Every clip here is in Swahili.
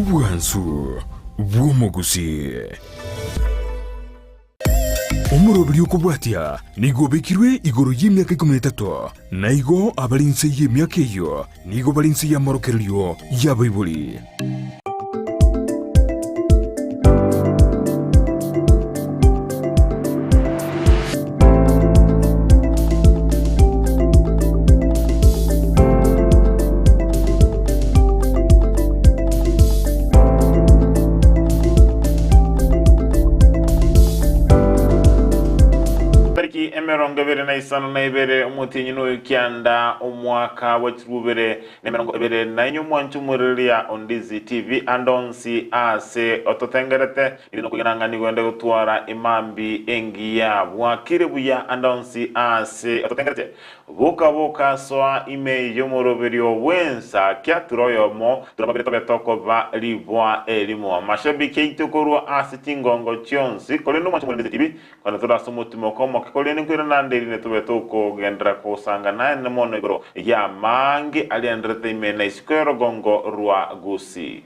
Obwansu bw'omugusi omurobiri okubwatya nigo bekirwe igoro y'emyaka 13 naigo abalinse y'emyaka eyo nigo balinse y'amorokereryo y'abaibuli. Emerongo ebere na isano na ebere umutinyi n'ukianda umwaka w'ekirubere n'emerongo ebere na inyumwanchu muriria Ondizi TV andonsi ase ototengerete irino kuginanga nigwende gutwara imambi engiya bwakire buya andonsi ase ototengerete boka soa ime yomoroberio wensa kya turoyomo turabagire tobetoko ba libwa elimo mashabiki itokoro ase tingongo chionsi koleno mwanchu muriria TV kana turasumutimo komo koleno nandiri netubetoko gendra kusanga na nemono igoro ya mangi aliandrete imena isikero gongo rwa gusi.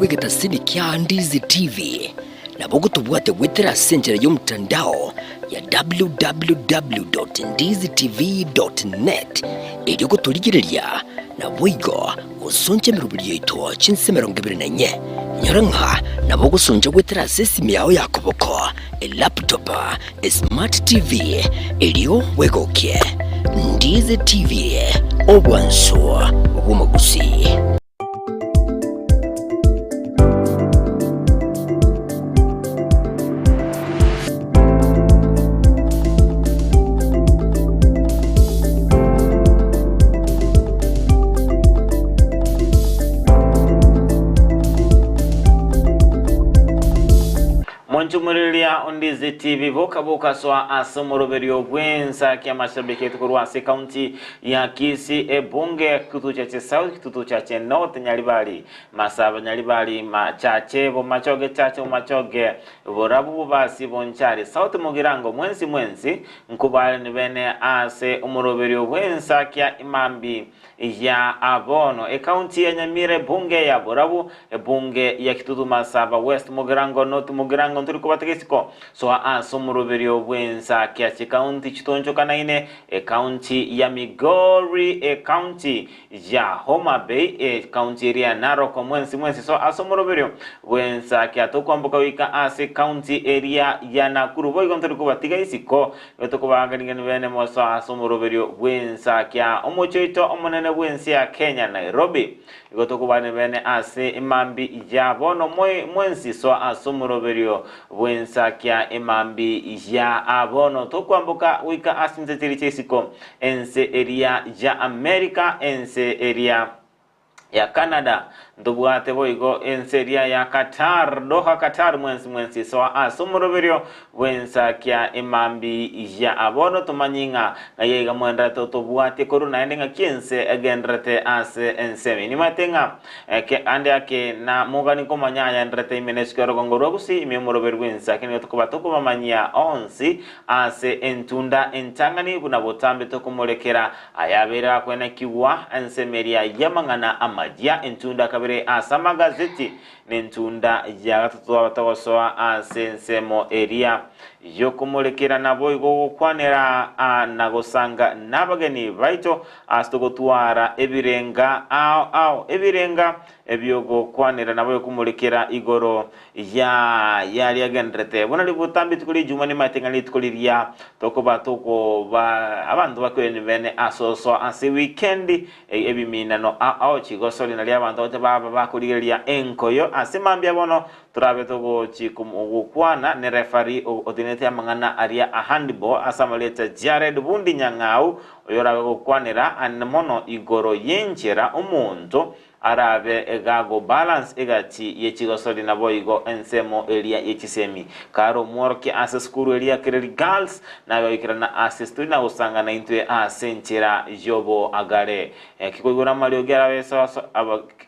Wegeta sini kia Ndizi TV na bogo tubuate wetera senjera yomtandao ya www.ndizitv.net ili kutuligirelia na boigo usonje mirubili yeto chinse merongibiri na nye nyoranga na bogo sonje wetera sesi miao ya kuboko laptop smart TV ilio wegokie Ndizi TV obwanso obumagusi. Muriria Ondizi TV boka soa asomoroberio gwensa kia mashabiki yetu kuruwasi county ya Kisii ebunge kituo cha South kituo cha North Nyaribali masaba Nyaribali machache bo machoge chache machoge borabu basi bonchari South Mugirango mwensi nkubali ni bene ase umoroberio gwensa kia imambi ya abono county ya Nyamire bunge ya borabu bunge ya kituo masaba West Mugirango North Mugirango batekesiko so asomoroberio bwensa kia county chitonjo kanaine county ya Migori county ya Homa Bay county area Narok mwensi so asomoroberio bwensa kia tokwambuka wika ase county area ya Nakuru boy gontoriko batikesiko tokubanganingene bene moso asomoroberio bwensa kia omochoito omonene bwensi ya Kenya Nairobi gotokubane bene ase imambi ya bono mwensi so asomoroberio wensa kia imambi ya abono tokwambuka wika asinzetiri chesiko ense area ya America ense area ya Canada ndubuate boigo enseria ya Qatar Doha Qatar mwensi so asomoroberio wensa kia imambi ya abono tumanyinga ngayega mwenda tobuate koruna endenga kiense agendrate ase ensemi ni matenga ke ande ake na mugani komanyaya ndrate imeneskero gongorogusi imemoroberio wensa kene tokubatuko mamanya onsi ase entunda entangani buna botambe tokumolekera ayabera kwena kiwa ensemeria yamangana amajia entunda kabere asama gazeti nentunda ya gatatu batagosoa asensemo area yokumulekera nabo igokwanera nagosanga nabageni baito astogotwara ebirenga ebirenga ebyogo kwanera nabo yokumulekera igoro yali agendrete bona libutambi tukuri jumani matengani tukuliria toko abantu bakwene bene asoso ase weekend ebiminano chigosoli nali abantu baba bakuliria enkoyo asimambya bono turabe togo chikukwana ne referee odinete amangana aria a handball asamaleta Jared Bundi Nyang'au oyorabe gukwanira anmono igoro yenjera umuntu arabe egago balance egati yechigosoli na boigo ensemo elia yechisemi karo morke ase skuru elia kireli girls na yoikira na ase stuna usanga na intwe asenchira jobo agare kikoigura maliogera beso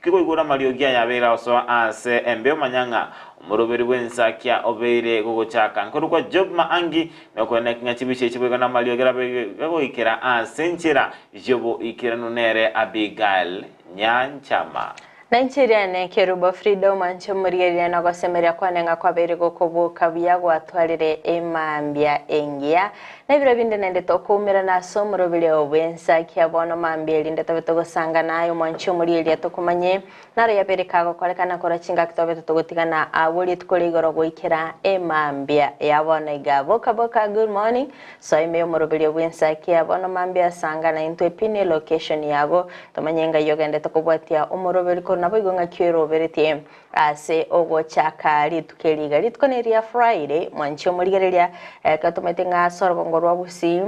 kikoigura maliogera yabera so ase embeo manyanga umurubiri wensakia obeire guguchaka nkorukwa job maangi nokone kingachibiche chibwega na maliogera begoikira asenchira jobo ikira nunere Abigail Nyanchama Nanchiriane Kerubo Freedom Anchomuriria na gosemeria kwanenga kwa berego kubuka biyagwa atwarire emambia engia na ibiro binde nende tokumira na somro bile obensa kiabono mambia linde tabeto gosanga nayo mwanchomuriria tokumanye naro ya berekago kolekana korachinga kitobeto togotigana abuli tukoligoro goikira emambia yabona igabo kaboka. Good morning. So ime omurubili obensa kiabono mambia sanga na into epine location yago tomanyenga yogende tokubwatia omurubili nabo igonga kiero berete ase ogo chaka litukeliga litkoneria Friday mwancho murigereria katumetenga sorgongorwa busi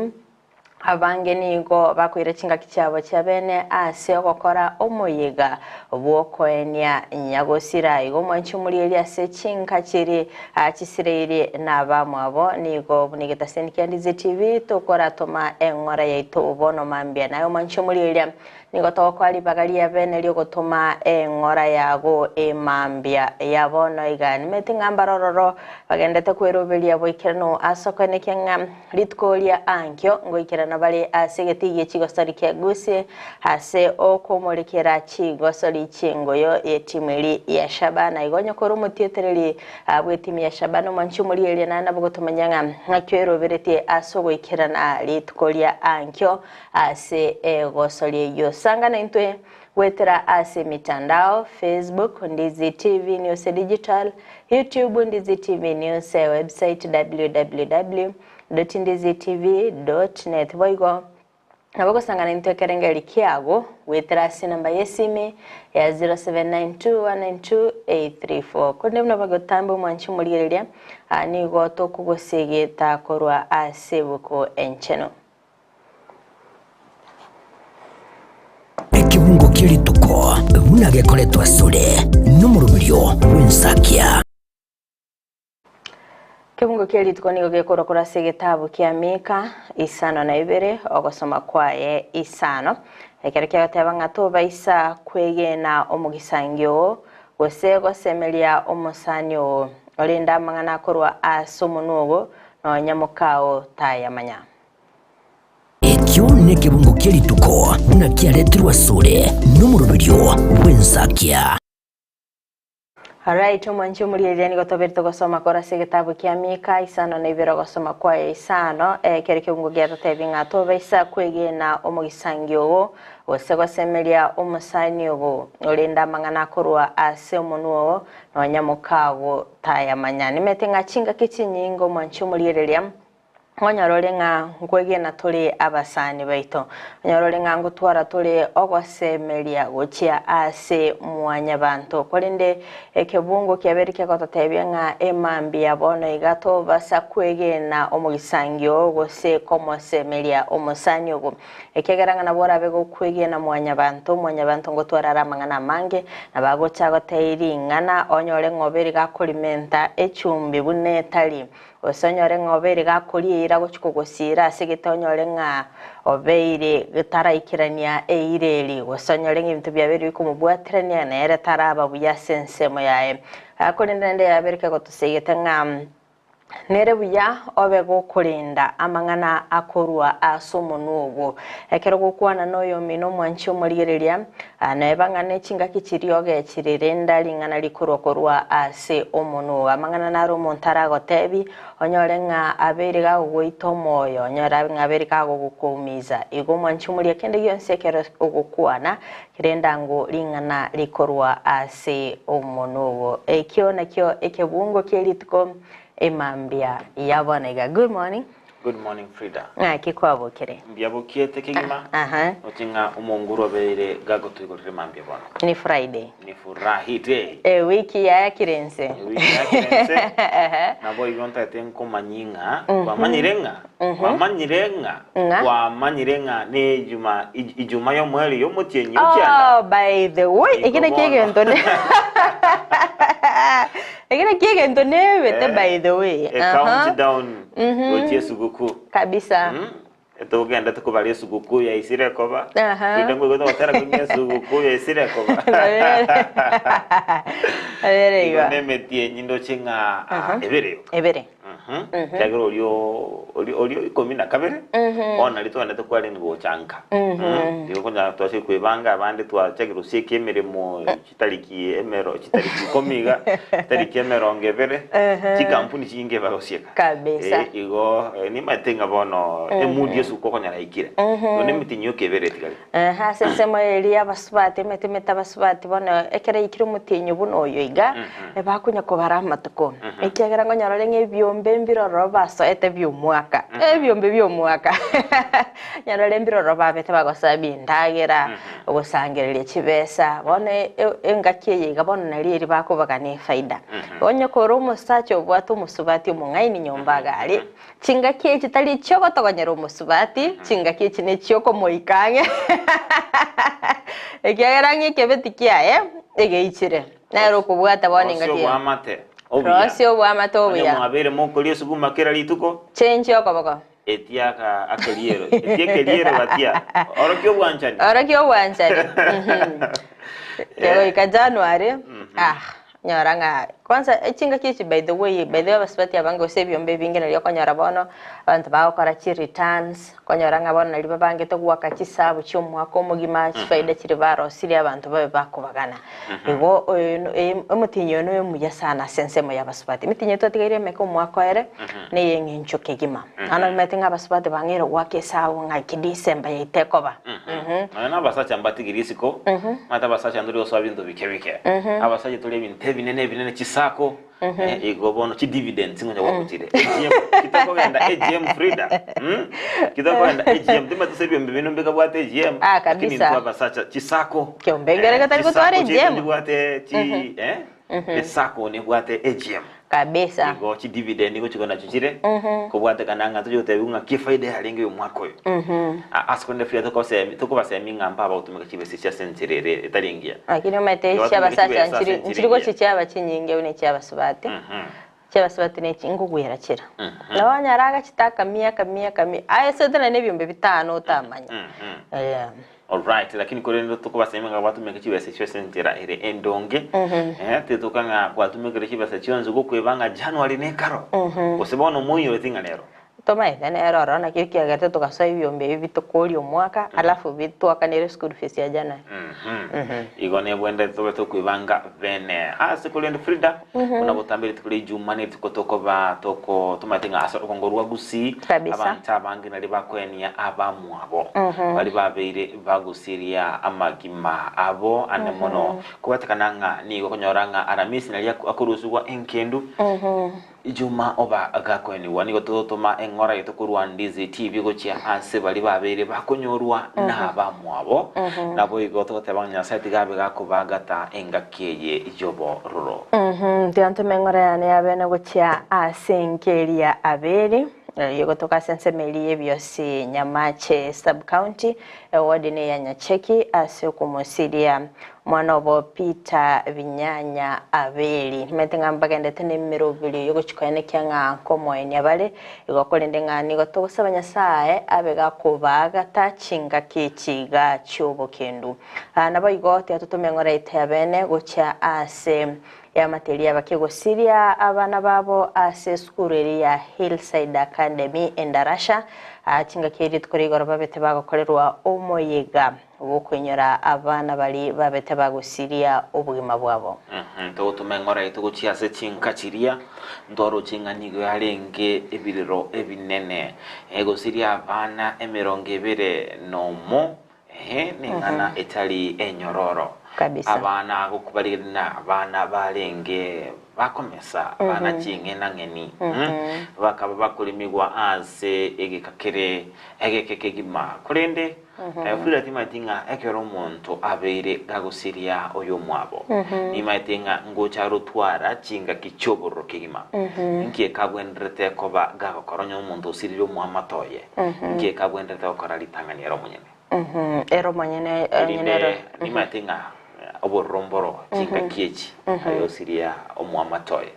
abange nigo bakwira chinga kichabo cyabene ase ogokora omoyega obwokoenia nyagosira igo mwancho murigereria ase chinga kiri akisirere nabamwabo nigo bunigeta sendikandize TV tokora toma engora yaito obono mambia nayo mwancho murigereria nigo tokwali bagalia bene lyo gotuma engora yago emambia yabono igani metinga mbarororo bagendete kwerobelia boikirano asokone kenga litkolia ankyo ngoikirana bali asegetiye chigosari kyaguse ase okomolekera chigosari chingoyo yetimeli ya Shabana igonyo korumutietereli abwetimi ya Shabana manchumuli elena nabogotomanyanga ngakweroberete asogoikirana litkolia ankyo ase egosari yo sangana intwe wetera ase mitandao Facebook Ndizi TV News Digital, YouTube Ndizi TV News, website www.ndizitv.net boigo naboko sangana intwe kerengeli kiago wetera ase namba yesime ya 0792192834 konde mnabago tambo mwanchi muligereria nigo tokugosegeta korwa ase buko encheno ekibungo kirituko munage koletwa sore numurubirio wensakia kibungo kirituko nigo gekorokora segetabu kiamika isano na ibere ogosoma kwaye isano ekerekya batebanga toba isa kwegena omugisangyo gosego semelia omusanyo olinda mangana korwa asumunugo no nyamukao tayamanya ekyo nekibungo kirituko nakiaretirwa sore numurubirio wensakia. Alright, mwancho murieleni gotoberto gosoma kora segetabu kiamika isano na ibero gosoma kwa isano kereke ungo gyato tebinga toba isa kwegena omugisangyo osego semelia omusanyo olinda mangana korwa ase omunuo no nyamukago tayamanya metenga chinga kichinyingo mwancho murieleli onyorore nga nkwegena tuli abasani baito onyorore nga ngutwara tuli ogosemelia gochia ase mwanya bantu kolinde ekebungo kyaberike gototebya nga emambia bono igato basa kwegena omugisangyo gose komosemelia omusanyo go ekegeranga nabora bego kwegena mwanya bantu ngotwara ramangana mange nabagocha goteiringana onyore ngoberi gakolimenta echumbi bunetali osonyore ngoberi gakolira gochikogosira segitonyore nga obeire gitaraikirania eireli osonyore ngibintu byaberi bikumubwatirania na ere taraba buya sensemo yae akolindende yaberike gotosegete nga nere buya obego kulinda amangana akorwa asumunugo ekero gukwana noyo mino mwancho murigereria anebangane chinga kichirioge chirirenda lingana likurokorwa ase omunu amangana naro montara gotebi onyore nga aberi ga goito moyo onyora nga aberi ka gukumiza igo mwancho muri kende yonse kero ogukwana kirenda ngo lingana likorwa ase omunugo ekyo nakyo ekebungo kelitko emambia yabonega. Good morning. Good morning, Frida. Kikwabukire. Mbyabukiyete kigima. Otinga umonguro bere gago tuyigorere mambye bwana. Ni Friday. Ni furahide. Wiki ya kirense. Wiki ya kirense. Nabo yonta tenko manyinga. Kwa manyirenga. Kwa manyirenga. Kwa manyirenga ne ijuma yo mweli yo mutienyi ukianda. Oh, by the way, ikina kiege ntone. Ikina kiege ntone wete by the way. Countdown. Otie suguku. Kabisa. Eto genda tukubali suguku ya isire koba. Kudango goto watara kunya suguku ya isire koba. Abere iwa. Nemetie nyindo chinga ebere. Chagro olio ikomina kabere. Ona lito anda tukwali ngo chanka. Dio konja twashe kwebanga abandi twa chagro sike emeremo chitaliki komiga chitaliki emero ngebere. Chikampuni chinge bagosieka. Kabisa. Igo ni matenga bono emudi yesu kokonyara ikire. None mitinyo kebere tikali. Sesemo elia basubati meta basubati bono ekere ikire mutinyo buno oyo iga bakunya ko baramatuko. Ekegera ngo nyarore ngebyombe mbiroro baso ete byumwaka. Ebyombe byumwaka. Nyarore mbiroro babete bagosabi ndagera obusangerere kibesa bone engakiye iga bono naliri bakubaga ne faida. Onye ko rumo sacho bwatu musubati mungaini nyombaga ali. Chingakiye kitali choko tokonyera umusubati chingakiye chine choko moikange. Ekiagerangi kebetikia egeichire. Nero kubwata bone ngakiye. Rosio bwa matobuya. Mwabere mokoliyo suguma kera lituko. Chenchi okoboko. Etiaka akeliero. Etiakeliero batia. Orokyo bwanchani. Orokyo bwanchani. Yego ika January. Nyoranga kwanza echinga kichi by the way basubati abango sebyombe bingena lyo konyara bono abantu bakora chi returns konyoranga bono nali babange to gwaka kisabu cyo mwako mugima faida kiri baro siri abantu babe bakubagana ego omutinyo no muya sana sensemo ya basubati mitinyo to tigire meko mwako ere ne yenge nchoke gima ana metinga basubati bangero gwake sawu ngaki December yitekoba na basacha mbatigirisiko mata basacha nduri so bintu bikebike abasacha tole binene chisako igobono chi dividends ngonya wakutire kitako genda AGM Frida kitako genda AGM tima tusebi mbino mbega bwate AGM lakini twa basacha chisako kyombengere katali ko tware AGM bwate chi esako ne bwate AGM kabisa igo chi dividend ngo chikona chuchire ko bwate kananga tujote bunga kifaida yalinge yo mwako yo askonde fia toko basemi ngamba utumika chibesi cha sentirere etalingia akini metesha basacha nchiriko chichaba chinyinge une cyabasubate cyabasubate ne ingugwera kira nawanyaraga kitaka miaka ayesedana nebyombe bitano utamanya alright lakini korendo toko basemi ngaba utumika chibesi cha sentira ere endonge tetokanga kwatumika chibesi chonzo gokwebanga January ne karo osebono muyo etinga nero toma ene eroro na kiriki agate tukasoi byombe bitukuri omwaka alafu bitu akanere school fees ya jana igone bwende to kwibanga vene asikulende Frida unabotambire tukuri jumane tukotokoba toko tumatenga asoro kongorwa gusi abantu abangi nali bakwenia abamu abo bali babeire bagusiria amagima abo anemono kubatekananga nigo konyoranga aramisi nali akurusugwa enkendu Juma oba agakweni wanigo totoma engora yitokurwa ndizi TV gochia ase bali babere bakonyorwa n'abamwabo nabo igoto tabanya site gabe gakubagata engakeye ijobo ruro ntianto mengora yane abene gochia ase nkeria abere yego toka sensemeli byose Nyamache sub county wardine ya Nyacheki ase kumosiria mwana obo Peter Binyanya abeli metenga mbagende tene mirobili yego chikane kyanga komoyenya bale igokolende ngani gotosabanya sae abega kubaga tachinga kichiga cyobokendu nabo igote atutumengora itebene gocha ase ya materia bakigosiria abana babo ase skureri ya Hillside Academy Endarasha chinga kiri tukorigora babete bagokorerwa omoyega ubukwenyora abana bali babete bagosiria obugima bwabo to tumengora ituguchia se chinka chiria ndoro chinga nigo yarenge ebiriro ebinene egosiria abana emironge bere nomo ningana etali enyororo kabisa abana gukubalirina abana balenge bakomesa bana chinge na ngeni bakaba bakulimigwa ase egikakire egekekegima kurende Frida timatinga ekero omuntu abeire gagusiria oyo mwabo nimatinga ngocharo twara chinga kichoboro kigima nkie kagwendrete koba gagokoronya omuntu osiriro mwamatoye nkie kagwendrete okora litangania ero munyene ero munyene nyene nimatinga oboromboro chinga kiechi ayo siria omwamatoye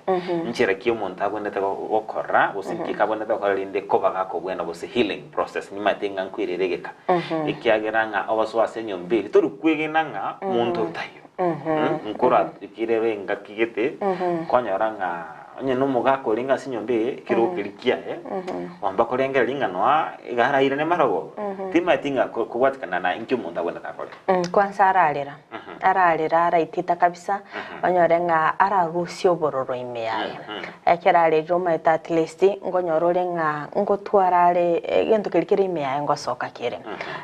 nchira kiyo omuntu agwendete gokora gusinki kagwendete gokora linde koba gakobwena gose healing process nimatinga nkwireregeka ikiageranga obaswase nyombiri turi kwegenanga muntu tayo nkora ikirere ngakigete konyoranga onye nomugako linga sinyombe kirukirikia wamba kolengera linganwa igahara ne marogo timatinga kubwatikana na inki umuntu agwenda takole kwanza ararira araitita kabisa onyorenga aragusio bororo imeyayo ekera roma at least ngonyorore nga ngotwarare gento kirikire imeyayo ngosoka kire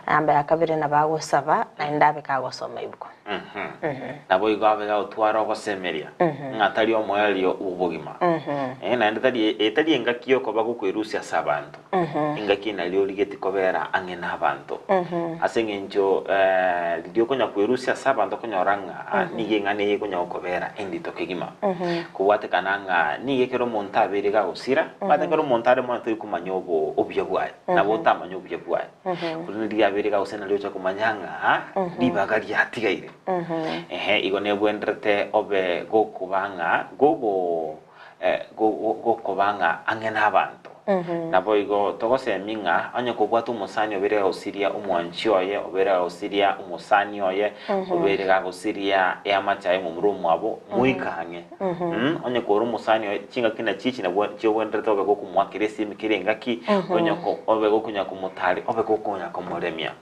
ambe akabire na bagusaba na ndabe kagosoma ibwo nabo igabe ga utwara gosemeria ngatari omwelio ubugima na ndetali engakio ko bagukwirusia sabantu engaki na lyo ligeti kobera angena abantu asengenjo lidio konya kwirusia sabantu konyoranga nige ngane konya okobera endito kigima kuwate kananga nige kero montabere ga usira batakero montare monto kumanyobo obyabwaye nabo tamanyo obyabwaye kundi abere ga usena lyo chakumanyanga libagari atigaire igone bwendrete obe gokubanga gokubanga angena abantu nabo igo togose minga anya kubwata umusanyo bere osiria umwanchioye obere osiria umusanyoye obere ga osiria yamachaye mu murumu abo muikange anya ko umusanyo kinga kina chichi na cyo bwendrete obe gokumwakire simikire ngaki onya ko obe gokunya kumutari obe gokunya komoremia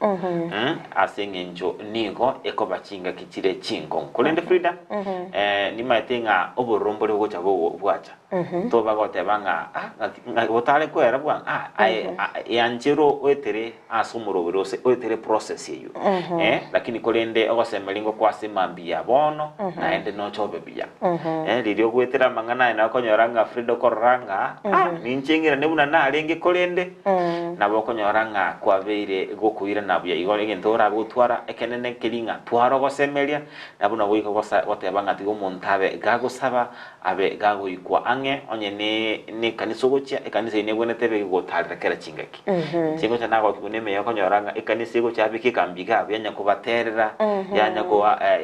asengenjo nigo ekoba chinga kichire chingo kulende Frida ni maitenga oborombore gocha bwacha to bagote banga botale kwera bwa yanjero wetere asumuro birose wetere process yeyo lakini kulende ogosemelingo kwasimambia bono naende no chobe bia lirio gwetera mangana na konyoranga Frida koranga ninchengera nebuna na alenge kulende nabo konyoranga kwabeire gokuira nabya igore gentora gutwara ekenene kilinga twaro gosemelia nabuna goiko gotebanga tigo montabe gagosaba abe gagoikwa ange onye ne kanisa gocha ekanisa ine bwenetebe gotarira kera chingaki chingo chanago kuneme yakonyoranga ekanisa igo chabiki kambiga byanya kubaterera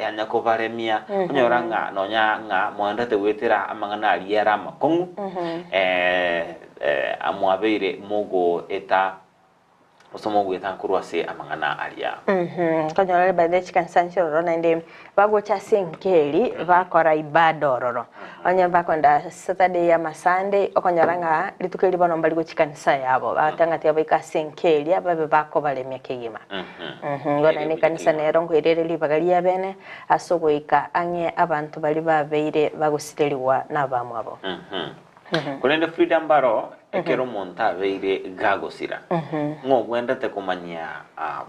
yanya kubaremia konyoranga nonyanga mwandate wetera amangana aliyera makongu amwabeire mogo eta osomo gweta kurwase amangana alia kanyora bade chikansancho rona inde bagocha senkeli bakora ibadororo anya bakonda Saturday ya Sunday okonyoranga litukeli bono mbali gochikanisa yabo batanga tiabo ikasenkeli ababe bako balemya kigima ngona ne kanisa nero ngwirere libagalia bene asogoika anye abantu bali babeire bagusiteliwa nabamwabo kulende Freedom baro ekero monta beire gagosira ngo gwendete kumanya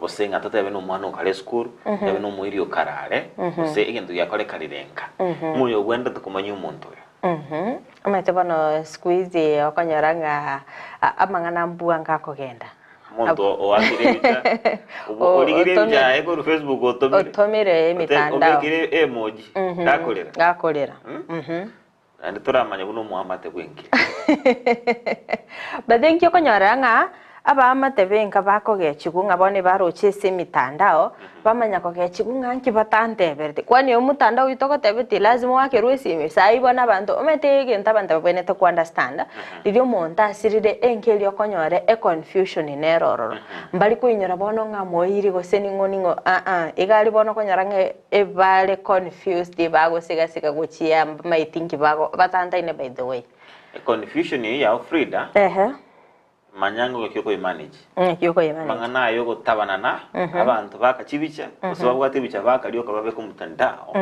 bosenga tatebe no mwana okale school tebe no muirio karare se igendo yakole kalirenga muyo gwendete kumanya umuntu amate bono squeeze okanyaranga amangana mbuanga akogenda muntu owakirebicha oligire ego Facebook otomire mitandao ogire emoji gakolera andi turamanya buno muamate bwenki badenki konyoranga aba amate benka bakoge chigunga bone baroche semitandao bamanya koge chigunga nki batante berde kwani omutandao uitoko tebeti lazima wake ruisi sai bona bantu omete genta bantu bene to understand lidio monta asiride enkeli okonyore confusion neroro mbali kuinyora bono nga moiri go seningo igali bono konyoranga ebale confused bago siga gochia maitinki bago batanta ine by the way confusion ya Frida manyango kyoko imanage mangana ayo gotabanana abantu bakachibicha osobabu atibicha bakalioka babe ku mutandao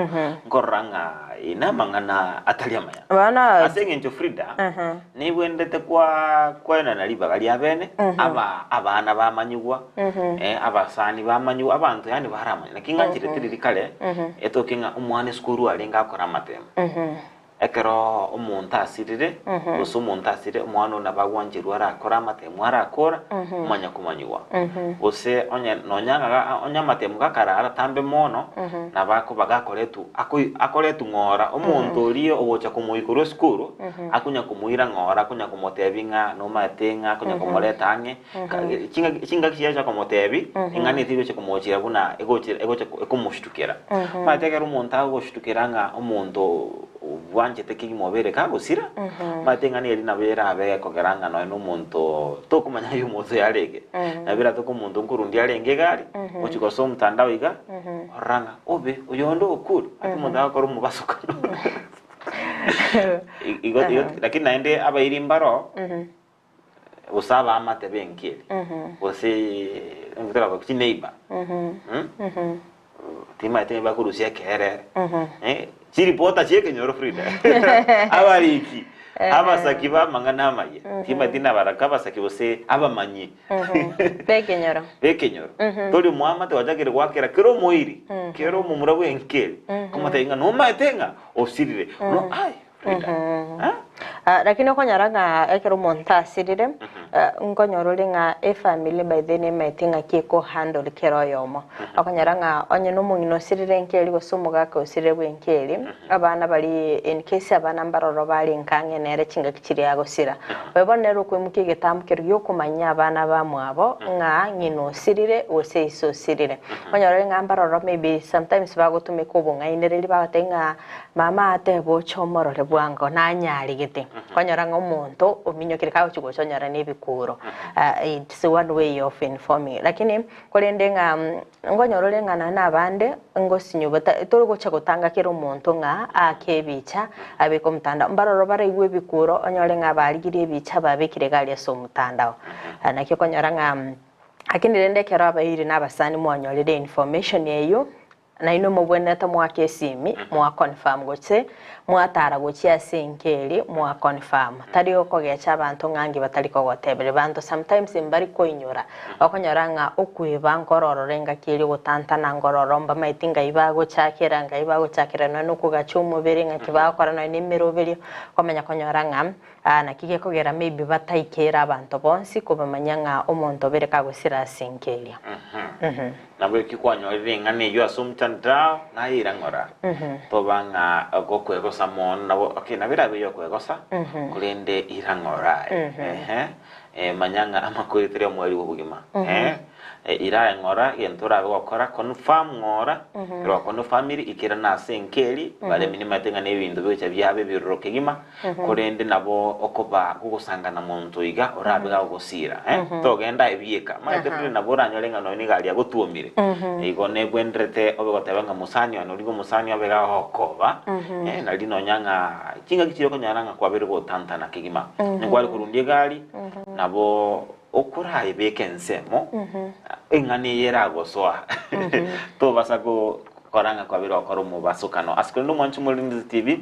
ngoranga ina mangana ataliamaya bana asengenjo Frida nibwendete kwa na libagali abene abana bamanyugwa abasani bamanyugwa abantu yani baramanya nakinga njiretiriri kale etokinga umwane skuru alenga akora matema ekero omuntu asirire gusa omuntu asire omwana ona bagwanjirwa arakora amatemu arakora manya kumanyiwa gose onya amatemu gakarara tambe mono nabako bagakoretu akoretu ngora omuntu oliyo ogocha kumuikuru skuru akunya kumuira ngora akunya kumotebinga no matenga akunya kumoleta ange kinga kiyacha kumotebi ingani tigo che kumuchira buna egocha ekumushtukira matekera omuntu agoshtukiranga omuntu wanje teki mobere kagusira matenga ni elina bera abe kogeranga no n'omuntu tokumanya yu muzo yarege nabira tokumuntu nkurundi yarenge gari uchikoso mtandao iga oranga obe uyondo okuru ati muntu akora mubasuka igo lakini naende abairi mbaro usaba amate benkeli wose ngutara ko kineiba tima ite bakurusia kere chiripota cheke nyoro Frida abariki abasaki bamangana amaye tima tina baraka basaki bose abamanyi bekenyoro toli muamate wajagire gwakera kero moiri kero mumurabu enkeli komata inga no maetenga osirire no ai Frida lakini okonyaranga ekero omuntu asirire nkonyorore nga family by the name metinga kiko handle kero yomo okonyaranga onye n'omungino osirire nkeli gosomugaka osirire bwenkeli abana bali in case abana mbaroro bali nkange nere kinga kikiri agosira webonera okwemuka egetambukero gyokumanya abana bamwabo nga ngino osirire ose iso osirire onyorore nga mbaroro maybe sometimes bagotumika obung'ainereri bagatenga mama atebo chomorore bwango nanyari gete kwanyaranga omuntu ominyokire kawo kigochonyara nebikuro it's one way of informing lakini kolende nga ngonyorore ngana nabande ngosinyo tolo gocha gutanga kero omuntu nga akebicha abiko mutanda mbaroro barigwe bikuro onyore nga baligire ebicha babikire gali aso mutandao nakyo konyaranga akindi rende kero abayiri nabasani mwonyorere information yeyo na ino mubweneta mwake esimi mwa confirm gotse mwatara gochia senkeli mwa confirm tari okogecha abantu ngangi batari kogotebere bantu sometimes imbari koinyora okonyoranga okwiba nkororo renga kiri gutanta na ngororo mba maitinga ibago chakira no kugacha umubiri nga kibakora no nimeroberi komenya konyoranga na kige kogera maybe bataikera abantu bonsi kubamanya nga omuntu bere kagusira senkeli nabwe kikwanyore ngane yo asumtandao na irangora tobanga gokwego samon nabo okay nabira biyo kwegosa kulende irangora manyanga amakoitere mwali wobugima ira ngora yentura gokora confirm ngora ro kono family ikira na senkeli bale minima tenga nebintu byocha byabe biroke gima kulende nabo okoba gugusangana muntu iga orabe ga gusira togenda ebieka maitete nabo ranyolenga no ni gali agotuomire igo nebwendrete obegotebanga musani ono ligo musani abega hokoba na lino nyanga kinga kichiro konyaranga kwa bere gotanta na kigima ngwali kurundie gali nabo okuraye bekensemo engani yera gosoa to basako koranga kwa biro okoro mu basukano askendo mwanchu mulinzi TV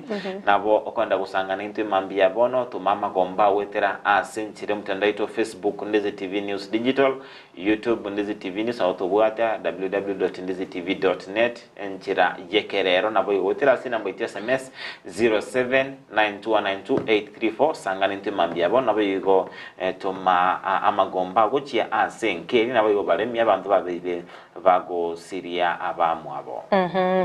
nabo okwenda gusangana into mambia bono to mama gomba wetera asenchire mtandaito Facebook Ndezi TV News Digital YouTube Ndezi TV News autobwata www.ndezitv.net enchira yekerero nabo wetera sina mbitia SMS 0792928834 sangana into mambia bono nabo yigo toma amagomba gochia asenkeri nabo yigo balemi abantu babire bago siria abamu abo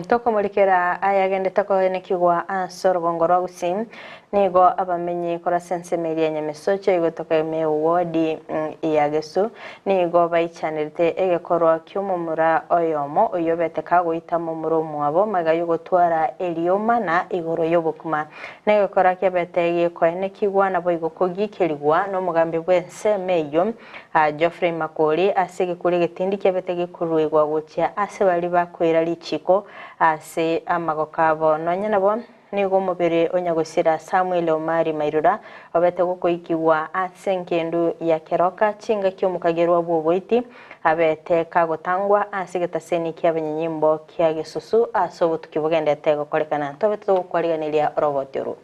toko mulikera ayagende tako nekigwa ansoro gongoro gusim nigo abamenye kora sense media nyamesocho igo toka me wodi iyagesu nigo bayichanirite egekorwa cyumumura oyomo oyobete kago itamo muromu abo magayo gotwara elioma na igoro yobukuma nego kora kebete ko nekigwa nabo igo kogikerigwa no mugambi bwense meyo Geoffrey Makoli asige kuri getindi kebete gikurwegwa gucia ase bali bakwera lichiko ase amagokabo nonya nabo nigo mubere onyagosira Samuel Omari Mairura obete gukoikiwa asenkendu ya keroka chinga kyo mukagerwa bwoboiti abete kagotangwa asigeta seni ky'abanyinyimbo kya gesusu asobo tukibugendete gukorekana tobete gukwariganiria robotero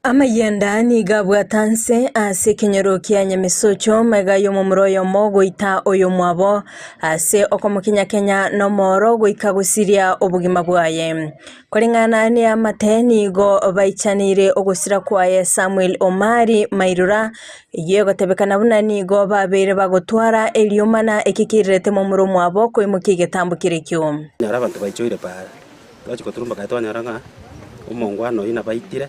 Amayenda niga bwatanse ase kenyero kia Nyamisocho mega yomo muroyo mo goita oyo mwabo ase okomukinya Kenya no moro goika gusiria obugima bwaye koringana ni amate nigo baichanire ogusira kwaye Samuel Omari Mairura yego tebekana buna nigo babere bagotwara eliomana ekikirete mo muro mwabo koimukige tambukire kyo nyara bantu baichoire para twachikoturumba kaitwanya ranga umongwano ina baitire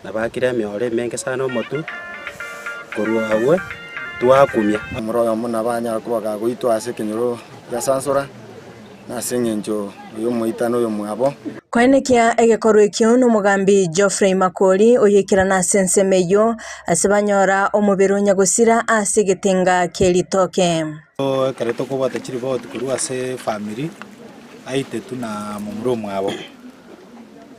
nabakire miore menge sana omotu korwa hawe twakumya muroyo muna banya kubaga goitwa ase kenyoro ya sansora na sengenjo uyo muitano uyo mwabo kwenekia egekorwe kyo no mugambi Geoffrey Makori oyekira na sensemeyo asebanyora omubiro nyagusira ase getenga kelitoke kareto ko batachiri bot kurwa ase family aite tuna mumuro mwabo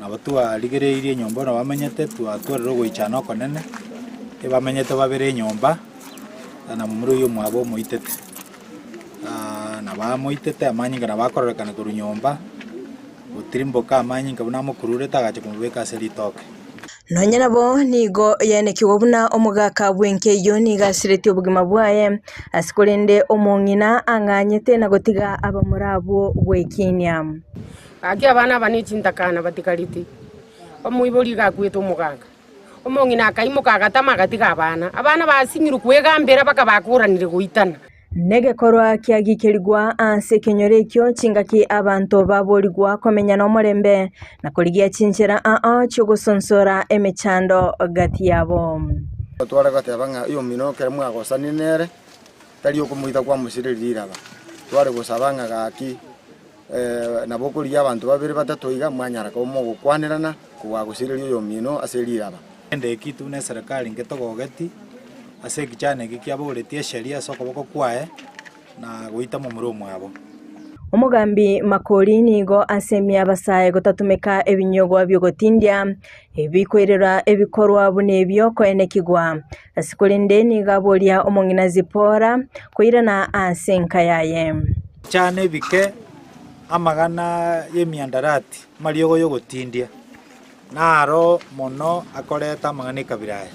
nabatua ligereirie nyomba na bamenyete twatwarero goichana okonene ebamenyete babere nyomba na mumuro yo mwabo moitete na ba moitete amanyinga na bakorrekana kuru nyomba utirimboka amanyinga buna mukurure tagache kumubeka selitoke nonyana bo nigo yene kiwobuna omugaka bwenke yo nigasireti obugima bwaye asikolende omongina anganyete na gotiga abamurabo bwekinya agi abana banichintakana batikariti omuibori gakwete omugaka omongina akaimuka agatama gatiga abana basinyiru kwegambera baka bakuranire goitana negekorwa kiagikirigwa ase kenyore kyo chingaki abantu baborigwa komenya no morembe na kurigia chinchera chugusonsora emechando gati yabo twara gatebanga iyo mino kere mwagosani nere tari okumuita kwa musirira ba tware gusabanga gaki nabo kuria abantu babiri batatu iga mwanyara ko mo gukwanirana kuwa gusirira iyo mino aserira ba ende kitu ne serikali ngetogogeti ase kichane gikiaboretie sheria soko boko kwae na goita mu muro mwabo omugambi Makori nigo asemia abasaye gotatumeka ebinyogwa byogotindia ebikwerera ebikorwa bunebyo koenekigwa asikolende nigaboria omongina zipora koirana asenka yaye chane bike amagana yemiandarati mariogo yogotindia naro mono akoreta magana kabiraye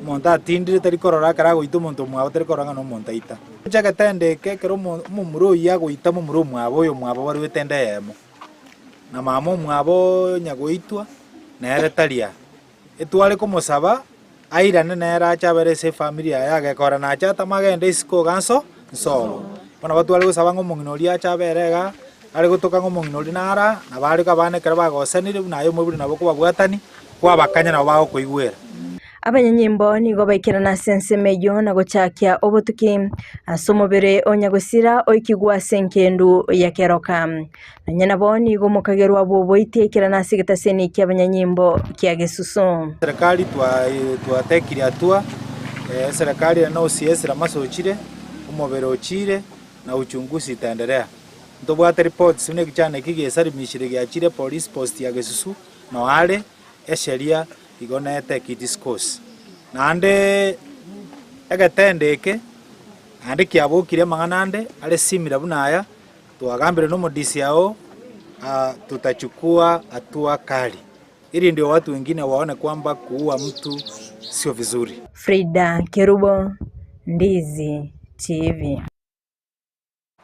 monta atindire tari korora kara goito monto mwabo tari koranga no montaita chaga tende ke kero mumuro ya goita mumuro mwabo yo mwabo bari wetende yemo na mamo mwabo nyagoitwa na ere taria etwale ko mosaba airane na era chabere se familia ya ge kora na chata magende isko ganso nsoro bona batwale go sabango monginoria chaberega ari gotoka ngo monginori nara na bari ka bane kera bagosanire nayo mubiri nabo ko babwatani kwa bakanya na bago koigwera abanyanyimbo nigo baikira na sensemeyo na gochakia obotuki asomobere onyagusira oikigwa senkendu ya keroka nanyana bo nigo mukagerwa bobo itekira na sigita seni kya abanyanyimbo kya gesusu serikali twatekiri atua serikali na OCS ramasochire umobere ochire na uchunguzi itaendelea ndobwate report sine kichane kigesari mishire ya chire police post ya gesusu no ale esheria igonete kidiscourse nande egetendeke ande kiabukire manganande ale simira bunaya twagambire no modisi yao tutachukua hatua kali ili ndio watu wengine waone kwamba kuua mtu sio vizuri. Frida Kerubo, Ndizi TV.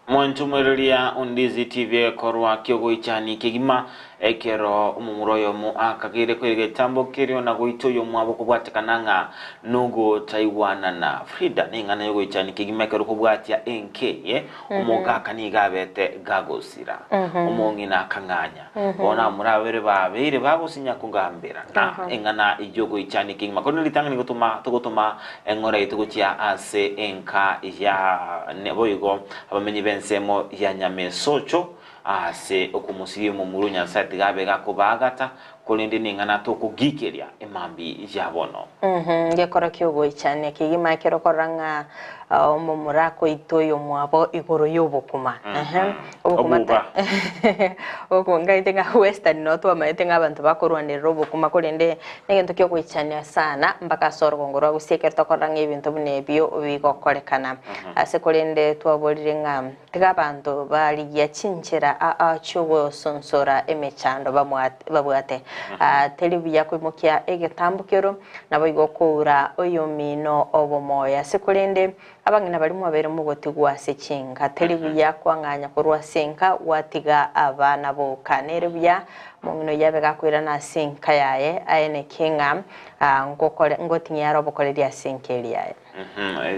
Mwantumwereria Ndizi TV korwa kyogo ichani kigima ekero umumuroyo mu akagire kwege tambo kirio na goito yo mwabo kubwatakananga nugo Taiwan na Frida ningana yo ichani kigima ekero kubwatia NK ye umugaka ni gabete gagosira umongina kanganya bona murabere babere bagusinya kugambira na engana ijogo ichani kigima kono litanga ni gutuma engora itugutia ase NK ya neboyigo abamenyi bensemo ya Nyamisocho ase okumusiri mu murunya sati gabe gakubagata kolende ningana to kugikiria emambi jabono ngekora kyogo cyane kigima kero koranga omumura ko itoyo mwabo igoro yobokuma obokuma okonga itenga western not wa maitenga abantu bakorwanira robokuma kolende negento kyogo cyane sana mpaka soro kongoro gusekera tokoranga ibintu bunebyo bigokorekana ase kolende twaborire nga tigabantu bali ya chinchira a chugo sonsora emechando babwate telibuya kwimukia egetambukiro nabo igokura oyo mino obomoya sekurende abangina bali mwabere mugotigwa sechinga telibuya kwanganya kurwa senka watiga abana bo kanerebuya mungino yabe gakwira na senka yaye aene kinga ngokole ngotinyaro bokoleria senkeli yaye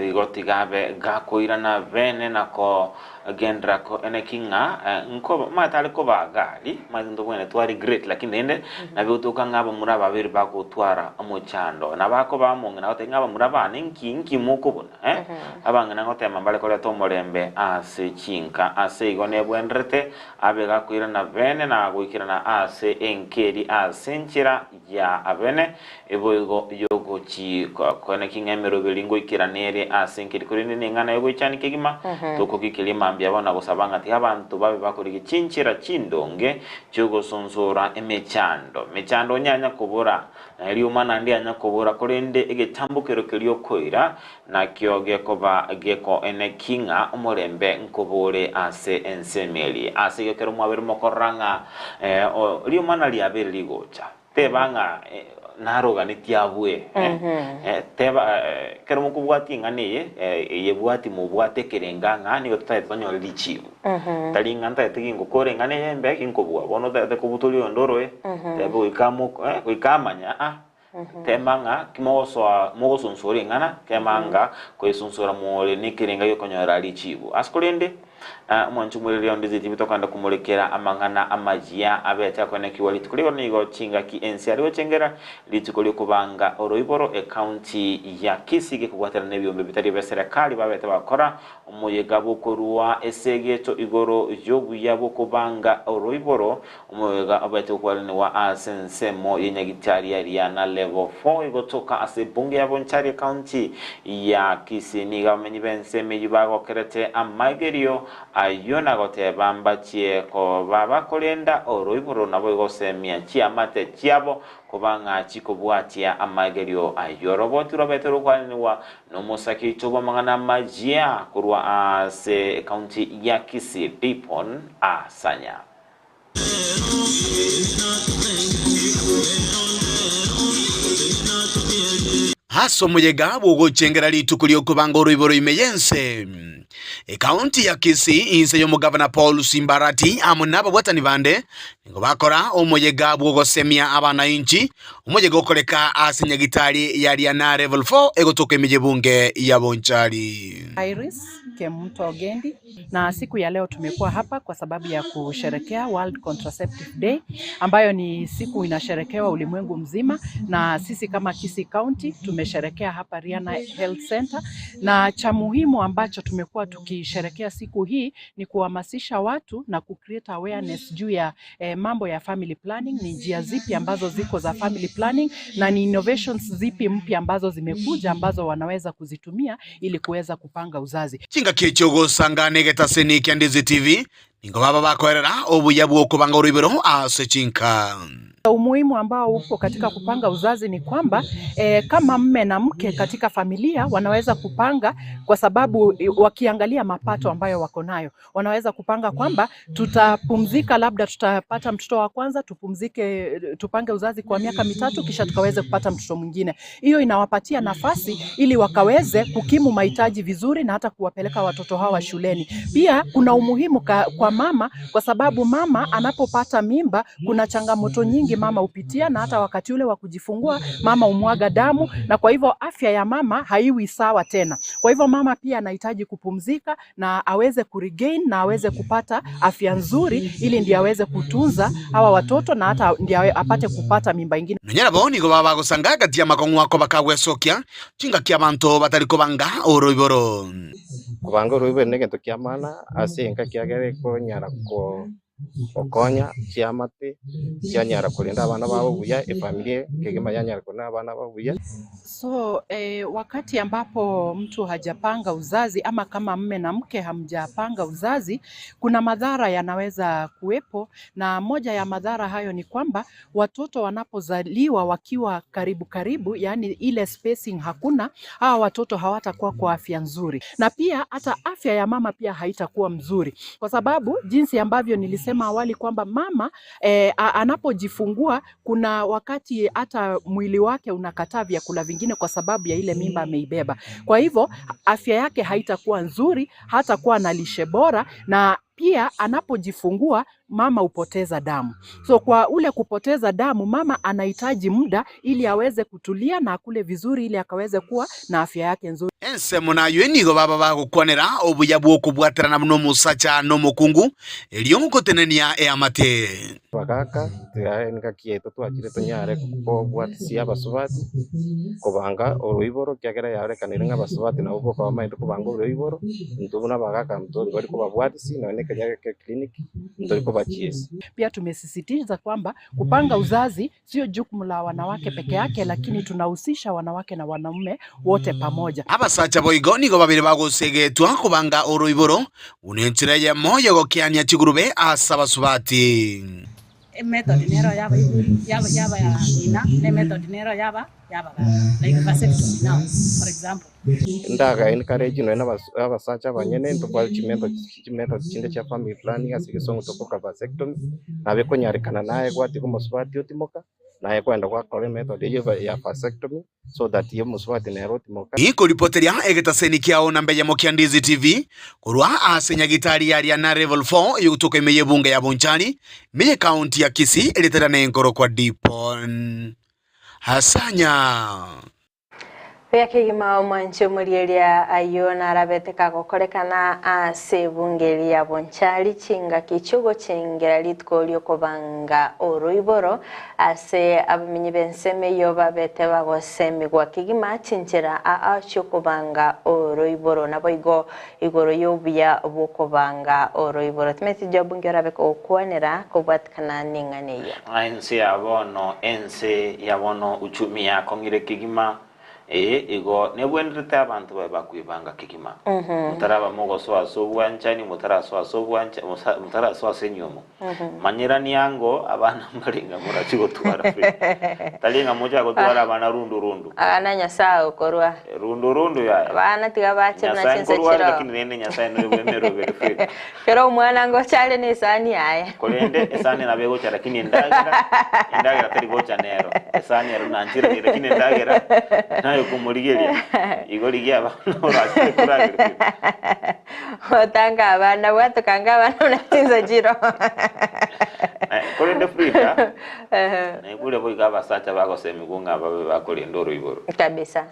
igotigabe gakwira na bene nako gendra ko ene kinga nko matale ko bagali mazindo bwene twari great lakini ende nabiutuka ngabo muraba babiri bakutwara omuchando nabako bamunga nagote ngaba muraba ninki mukubona abangana ngote mambale ko leto molembe ase chinka ase igone bwenrete abe gakwira na bene na gwikira na ase enkeri ase nchira ya abene eboigo yogo chi ko ene kinga emero bilingo ikira nere ase enkeri kurinde ningana yogo chani kigima toko kikilima byabona gusabanga ati abantu babe bakuri chinchira chindonge cyogo sonsora mechando nyanya kubura eliyo mana ndi anya kubura kurinde egetambukero kelyo koira na kyoge koba geko ene kinga omolembe nkobore ase ensemeli ase yokero mwabere mokoranga eliyo mana liabere ligocha tebanga naroga nitiabwe teba kero mukubwati ngane yebwati mubwate kerenga ni gotatatonyo lichibu talinga ntatekingo kore ngane yembe kinkobwa bono tate kubutuli ondoro tebo ikamo ikamanya temanga kimoso nsori ngana kemanga ko isunsora mole nikirenga yokonyora lichibu askolende mwanchu mwele ondizi tibitokanda kumulekera amangana amajia abeta kone kiwali tukuliwa nigo chinga ki NCR ochengera litukuli kubanga oroiboro county ya Kisii kubwatana nebyombe bitari beserekali babeta bakora umuyega bukorwa esegeto igoro yobu yabo kubanga oroiboro umuyega abeta kwalini wa asensemo yenyagitari ya Riana level 4 igotoka asebunge ya Bonchari county ya Kisii niga menyi bense meyibago kerete amagerio ayona gote bamba chie ko baba kolenda oroiboro nabo igosemia chiamate chiabo kubanga chikobwatia amagerio ayoroboti robetero kwaniwa no mosaki chobo mangana majia kurwa se county ya Kisii Dipon asanya haso muyega bugochengera litukuli okubanga oroiboro imeyense county ya Kisii inse yo mugavana Paul Simbarati amunaba bwatani bande ngo bakora omuyega bugosemia abana inchi omuyega okoleka asinyagitari ya Riana level 4 egotoka emijebunge ya Bonchari. Iris Kemuto Gendi, na siku ya leo tumekuwa hapa kwa sababu ya kusherekea World Contraceptive Day ambayo ni siku inasherekewa ulimwengu mzima, na sisi kama Kisii County tumesherekea hapa Riana Health Center, na cha muhimu ambacho tumekuwa tukisherekea siku hii ni kuhamasisha watu na kucreate awareness juu ya mambo ya family planning, ni njia zipi ambazo ziko za family planning na ni innovations zipi mpya ambazo zimekuja ambazo wanaweza kuzitumia ili kuweza kupanga uzazi. Chinga kichogo sangane getaseni Kyandizi TV ningo baba bakorera obuya bwo kubanga uribero ase chinka. Umuhimu ambao upo katika kupanga uzazi ni kwamba kama mme na mke katika familia wanaweza kupanga, kwa sababu wakiangalia mapato ambayo wako nayo wanaweza kupanga kwamba tutapumzika, labda tutapata mtoto wa kwanza, tupumzike, tupange uzazi kwa miaka 3 kisha tukaweze kupata mtoto mwingine. Hiyo inawapatia nafasi ili wakaweze kukimu mahitaji vizuri na hata kuwapeleka watoto hawa shuleni. Pia kuna umuhimu kwa mama, kwa sababu mama anapopata mimba kuna changamoto nyingi mama upitia, na hata wakati ule wa kujifungua mama umwaga damu, na kwa hivyo afya ya mama haiwi sawa tena. Kwa hivyo mama pia anahitaji kupumzika na aweze kuregain na aweze kupata afya nzuri ili ndiye aweze kutunza hawa watoto na hata ndiye apate kupata mimba ingine. Nyara boni go baba gusanga gati ya makongwa ko bakagwesokia chinga kia bantu batari kubanga oroiboro kubanga oroiboro ne gento kia mana ase enka kia gere ko nyara ko okonya chiamate chianyara kulinda abana babo buya efamilie kegema yanyara kuna abana babo buya. So wakati ambapo mtu hajapanga uzazi ama kama mme na mke hamjapanga uzazi, kuna madhara yanaweza kuwepo, na moja ya madhara hayo ni kwamba watoto wanapozaliwa wakiwa karibu, yani ile spacing hakuna, hawa watoto hawatakuwa kwa afya nzuri, na pia hata afya ya mama pia haitakuwa mzuri, kwa sababu jinsi ambavyo nimesema awali kwamba mama anapojifungua kuna wakati hata mwili wake unakataa vyakula vingine kwa sababu ya ile mimba ameibeba. Kwa hivyo afya yake haitakuwa nzuri, hatakuwa na lishe bora, na pia anapojifungua mama hupoteza damu. So kwa ule kupoteza damu, mama anahitaji muda ili aweze kutulia na akule vizuri ili akaweze kuwa na afya yake nzuri. Ense munayo nigo baba bagukwanera obuya bwokubwaterana muno musacha no mukungu eliongotenenia eamate bagaka nika kieto twakire tunyare kubwatisia abasubati kubanga oruiboro kyagera yarekanire nk'abasubati nabo boko bamainde kubanga oruiboro ntubona bagaka mtori bari kubabwatisi na neka yake kliniki ntori kubachiesi. Pia tumesisitiza kwamba kupanga uzazi sio jukumu la wanawake peke yake, lakini tunahusisha wanawake na wanaume wote pamoja. Abasacha boigo nigo babiri bagusegetwa kubanga oruiboro unenchira ya moyo gokiania chigurube asabasubati. Method nero yaba ya ina ne method nero yaba like vasectomy now for example ndaga encourage no abasacha banyene ntokwa chimento chinde cha family planning asigisongo tokoka vasectomy nabe konyarikana naye gwati ko musubati otimoka naye kwenda kwa kore method ya vasectomy so that ye musubati nero timoka iko ripoteria egetaseni kiao na mbeya Mokiandizi TV kurwa asenya gitari ya na level 4 yutuko imeye bunge ya Bonchari meye county ya Kisii elitera na nkoro kwa Dipon Hasanya Yakigima mwancho murielia ayona arabeteka gukorekana ase bungeri ya Bonchari chinga kichugo chengera litkolio kobanga oruiboro ase abamenyi benseme yo babete bagosemi gwa kigima chinchera acho kubanga oruiboro nabo igoro yobuya bukobanga oruiboro timeti jobungi arabeko okwanera kubwatkana ninganeyo ense yabono uchumi ya kongire kigima ego nebwenrete abantu bakwibanga kigima mutaraba mugoso asobwanchani mutaraswa senyomo manyirani yango abana mbalinga murachi gotwara talinga moja gotwara abana rundu ananya sao korwa rundu ya abana tiga bache na chense chiro lakini nene nyasaye no bemero bere pero mwana ngo chale ni sani aya kolende esani na bego cha lakini ndagira tari gocha nero esani ya runanjira lakini ndagira nayo kumurigelia igorigia abana urashye kuragira otanga abana watukanga abana unatinza jiro kolende Frida na kule boiga basacha bagosemi gunga babe bakolendo ruiboro kabisa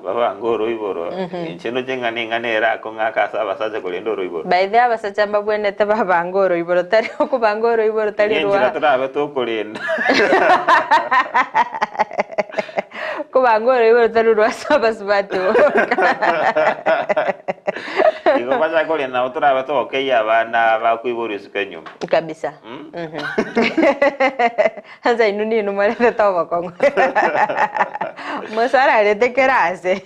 baba ngoro iboro incheno jenga ninganera ko ngaka sabasacha kolendo ruiboro baidha abasacha mbabwenete baba ngoro iboro tari okubangoro iboro tari ruwa yenjira turabe to kolenda kubangoro iboro tari ruwa sabasubatu Iko baza kolenda uturabe to okay abana bakwiboro sukanyuma kabisa hanza inuni numare toba kongo Mosara rete kerase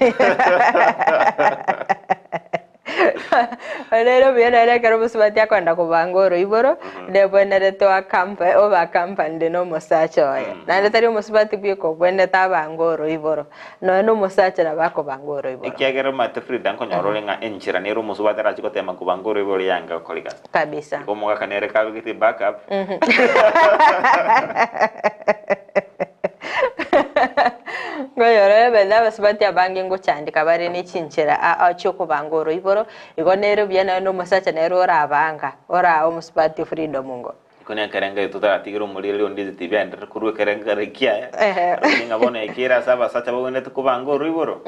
Olero biana kero musubati akwenda kubangoro iboro debwene reto akampa oba akampa ndeno musacha oya nande tari musubati biko bwene tabangoro iboro no musacha na bako bangoro iboro ikiagero mate Frida nkonyorolenga enchira nero musubati rachiko tema kubangoro iboro yanga kolika kabisa komo kanere kabe kiti backup Ngoyore benda basubati abange ngo cyandika bare ni cinchera acho kubangoro iboro igonero byana no musacha nero orabanga ora omusubati Freedom ngo kone karenga tutaratigiro muri Ondizi TV andra kurwe karenga rekia ninga bona ikira saba sacha bone tukubangoro iboro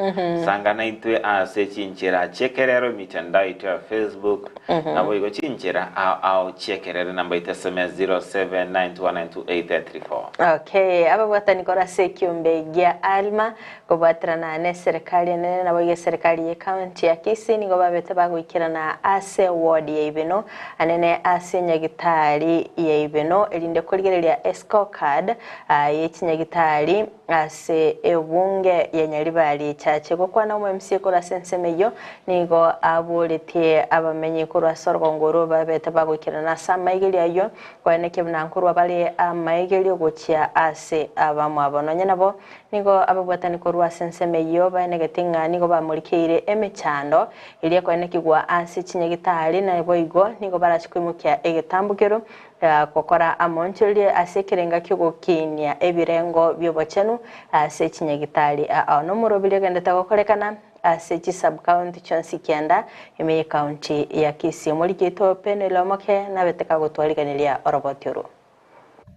sangana intwe ase cinchera chekerero mitandao ya Facebook nabo igo cinchera au chekerero namba itasema 0791928834 okay aba bwata nikora sekiombe gya alma kubatrana ne serikali nene nabo ye serikali ye county ya Kisii nigo babete bagwikira na ase ward ye ibino anene ase nyagitari ye ibino elinde kurigerelia esco card ye kinyagitari ase ebunge ye Nyaribari chache gukwana mu MC kora sensemeyo nigo abuletie abamenye kora sorgo ngoro babete bagwikira na samayigelia yo kwaneke bnankuru bali amayigelia gochia ase abamu abononye nabo nigo ababwatani korwa sensemeyo banegetinga nigo bamurikire emechando iliye kwaneke gwa ase kinyagitari na boigo nigo barachikwimukia egetambukero kokora amoncholie ase kirenga kyogokinia ebirengo byobochenu ase chinyagitari no murobile gendete gokorekana ase sub county chonsi kianda ime county ya Kisii muri kito penelo moke na beteka gotwariganiria orobotioro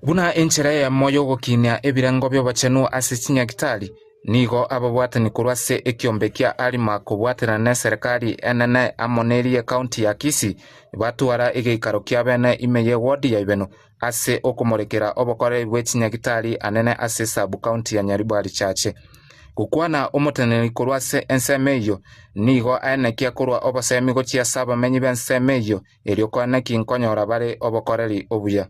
buna enchera ya moyo gokinia ebirengo byobochenu ase chinyagitari nigo ababwatani kurwase ekiombekia alima kubwatira ne serikali enene amonerie county ya Kisii batwara egeikaro kia bene imeye ward ya ibeno ase okomorekera obokore bwechinyagitari anene ase sub county ya Nyaribari chache gukwana omoteneri kurwase ensemeyo nigo anekia kurwa obosemi gochia saba menyi bensemeyo eriokwana kinkonyora bare obokoreri obuya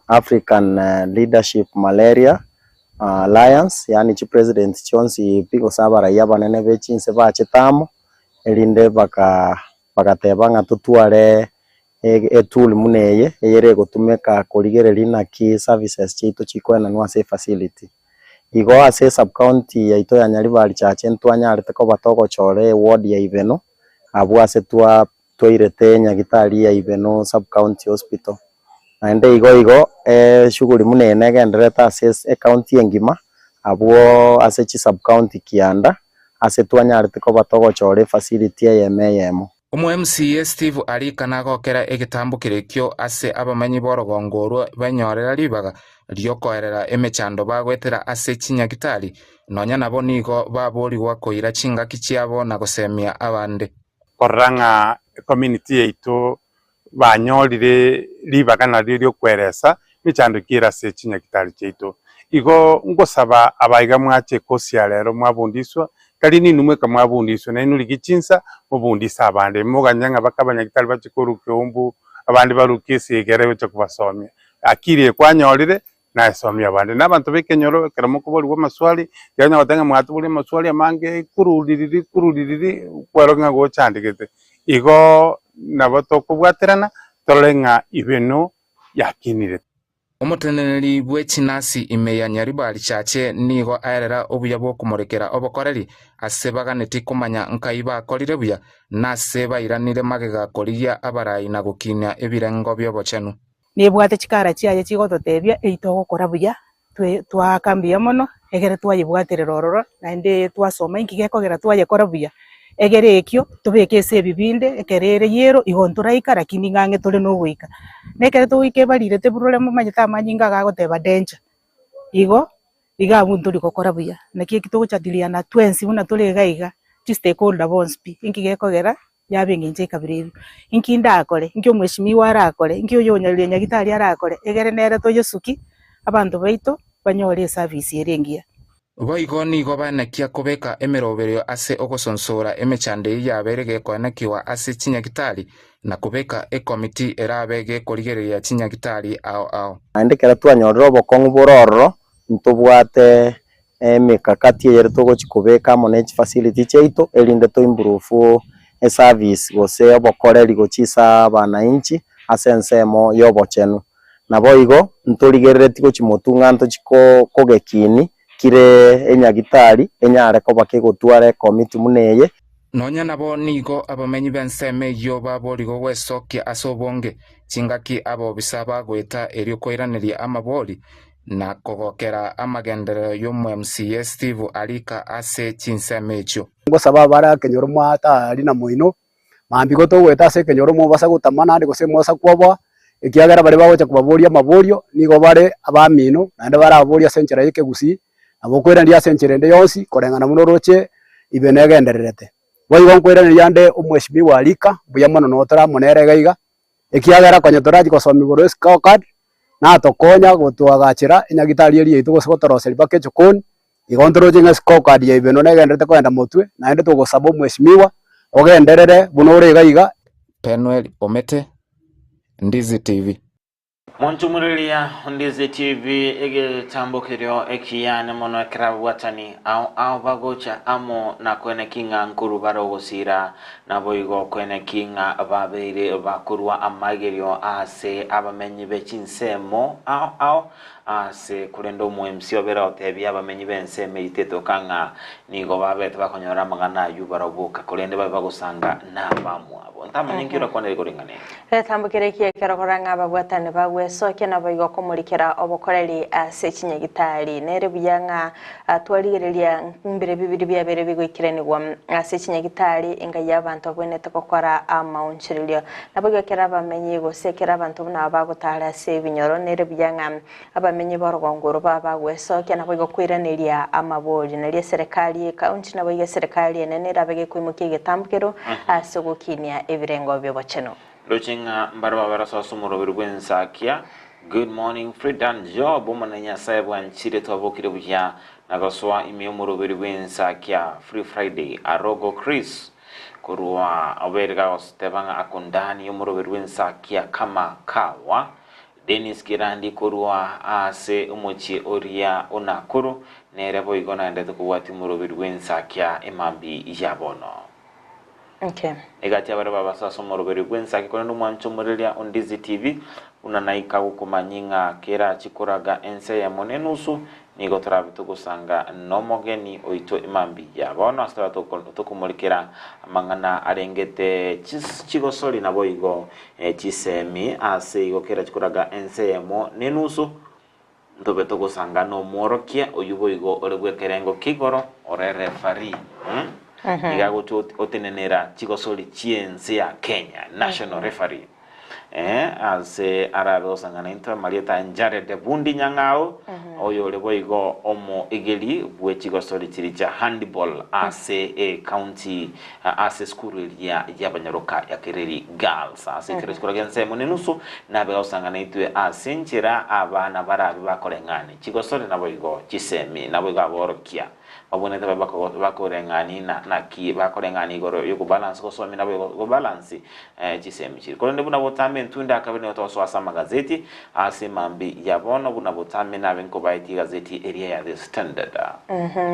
African Leadership Malaria Alliance yani chi president chonsi pigo sabara yabanene bechinse bachetamo elinde bakatebanga tutware etool muneye eyere gotumeka korigereri na ki services chito chikwena nwa safe facility igo ase sub county ya ito ya Nyaribari chache ntwanyarete ko batogo chore ward ya Ibeno abu ase twairete Nyagitari ya Ibeno sub county hospital ande igo shughuli munene gendereta ase county engima abuo ase chi sub county kianda ase twanyarete ko batogo chore facility ya yemo MCA Steve Arikana gokera egitambukirekyo ase abamanyi borogongorwo banyorera libaga ryokoerera emechando bagwetera ase chinyagitari nonya nabo nigo babori wakoira chingaki chiabo na gosemia abande koranga community yeito banyorire libaga na ryo kweresa mechando kira ase chinyagitari cheito igo ngosaba abaiga mwache kosia rero mwabundiswa kali ni numwe kama bundiswa na inuri gichinsa mubundisa abande muganyanga bakabanyagitari bachikuru kyombu abandi barukisi egerewe cyo kubasomya akiriye kwanyorire na somya abande nabantu bekenyoro keramo kubori wa maswali yanya watanga mwatubuli maswali amange kurudiriri kwaronga go chandikete igo nabato kubwaterana tolenga ibeno yakinire omoteneri bwechinasi imeya Nyaribari chache nigo aerera obuya bwo kumorekera obokoreri ase baganeti kumanya nkaiba akorire buya nase bairanire magega koriya abarai na gukinya ebirengo byobochenu nibwate chikara chiaye chigototebia eito gokora buya twakambia mono egere twayibwaterera ororo naende twasoma ingigekogera twayekora buya egere ekyo tubekese ebibinde ekerere yero igontoraika lakini ngange tole no gwika nekere tuwike barire teburule mumanyita amanyinga gagoteba danger igo iga buntu likokora buya naki kituguchadilia na twensi buna tole gaiga chi stakeholder bonspi ingigekogera yabengenje kabiri inkinda akore inkyo mweshimiwa arakore inkyo yonyalire Nyagitari arakore egere nere toyosuki abantu baito banyore service erengia Boigo nigo banekia kubeka emeroberio ase ogosonsora emechande yaberege kwanekiwa ase chinyagitari na kubeka ekomiti erabege korigereria chinyagitari ao andikera twanyorero bokongu bororo ntubwate emikakati yere togochikubeka manage facility cheito elinde to improve service gose obokoreri gochisa bananchi ase ensemo yobochenu na boigo nturigereti gochimotunga ntochiko kogekini kire enyagitari enyare ko bakegotware komiti muneye nonya nabo nigo abamenyi benseme yo baborigo gwesokia asobonge chingaki abo bisaba gweta erio koiraniria amabori na kogokera amagendero yo MCA Steve Arika ase chinsemecho ngosaba bara kenyoro mwata ari na moino mambigo to gweta ase kenyoro mo basa gutamana ndi gose mosa kwobwa ikiagera bare bagocha kubaboria maborio nigo bare abamino nande bara aboria senchera yeke gusi abokwera ndia sencherende yonsi korengana muno roche ibenegendererete boigo nkwera yande umweshimiwa Arika buya mono notora monere gaiga ekiagera konyotoraji kosomi goro scorecard na tokonya gotwagachira Nyagitari eri itu gosotoroseri bakechukuni igontoroje nga scorecard ya Ibeno negenderete kwenda mutwe naende tugosaba umweshimiwa ogenderere bunore gaiga Penuel Omete Ndizi TV Montumurilia Ndizi TV egetambukirio ekiyane mono ekrabwatani au bagocha amo na kwene kinga nkuru barogosira na boigo kwene kinga babeire bakurwa amagerio ase abamenyi bechinsemo au ase kurendo mu MC obera otebya abamenyi benseme iteto kanga nigo babete bakonyora magana yubarobuka kurende babagusanga na bamwabo ntamenyekira kwa neri kuringane tambukire kie kerogoranga babwatane bagwesoke na boigo kumulikira obokoreri ase chinyagitari nere buyanga twarigereria mbere bibiri byabere bigwikiraniwa ase chinyagitari inga y'abantu bwenete kokora amaunchirilio naboigo kera bamenye gosekera abantu buna bagutara ase binyoro nere buyanga abamenye borogongoro babagwesoke na boigo kwiraneria amabori nere serikali kaunti na boigo serikali nene rabege kwimukie getambukiro ase gukinia ebirengo byo bocheno Luchinga mbarwa baraso sumuro birwensakia. Good morning Fredan Job umananya saibwa nchire twabokire bya nagaswa imyomuro birwensakia Free Friday Arogo Chris kurwa aberga ostebanga akundani yomuro birwensakia kama kawa Dennis Kirandi kurwa ase umuchi oria onakuru nerebo igona ndete kuwati muro birwensakia emambi yabono. Okay. Egati abara baba sasa moroberi gwensa kikono mwancho morelia on Dizi TV unanaika ukumanyinga kera chikoraga ense ya monenusu nigo turabitu kusanga nomogeni oito imambi ya bono astara tukumulikira amangana arengete chigosori na boigo chisemi ase igo kera chikoraga ense ya monenusu ndobeto kusanga no morokia oyuboigo orebwekerengo kigoro orere fari Igago otenenera chigosoli chiense ya Kenya national referee ase arabo sangana into Marieta Njare de Bundi Nyangao oyo leboigo omo igeli bwe chigosoli chiricha handball ase county ase school ya Banyaroka ya Kereri girls ase Kereri gense monenusu na be osangana itwe ase nchira abana barabi bakorengane chigosoli naboigo chisemi naboigo aborokia babone tabe bakorengani na ki bakorengani goro yo balance ko so mina go balance chisemi chiri ko ndebuna botame ntunda akabene otoso asa magazeti ase mambi yabono buna botame na benko baiti gazeti area ya The Standard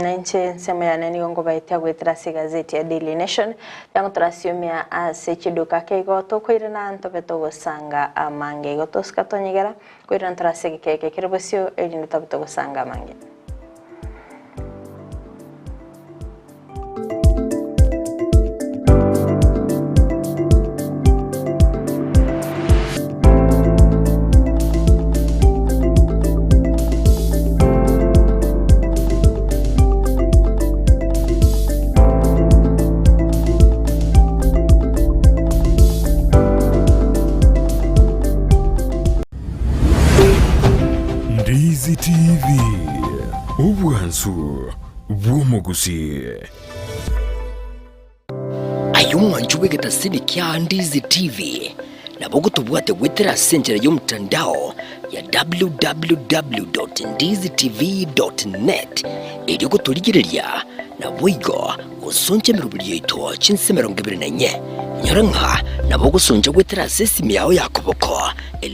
nanche sema ya nani ngo baiti agwetira se gazeti ya Daily Nation yango trasiomia ase chiduka kego to kwirana ntobeto gosanga amange go toskatonyegera kwirana trase keke kirebosio elini tobeto gosanga amange Dizi TV Ubwansu Bwomogusi Ayumwanju wegeta sini kia Dizi TV na bogo tubuate wetera senjera yomtandao ya www.dizitv.net Edioko tuligirelia na boigo usonche mirubili ito chinse merongibiri na nye Nyoranga na bogo sonja wetera sesi miao ya kuboko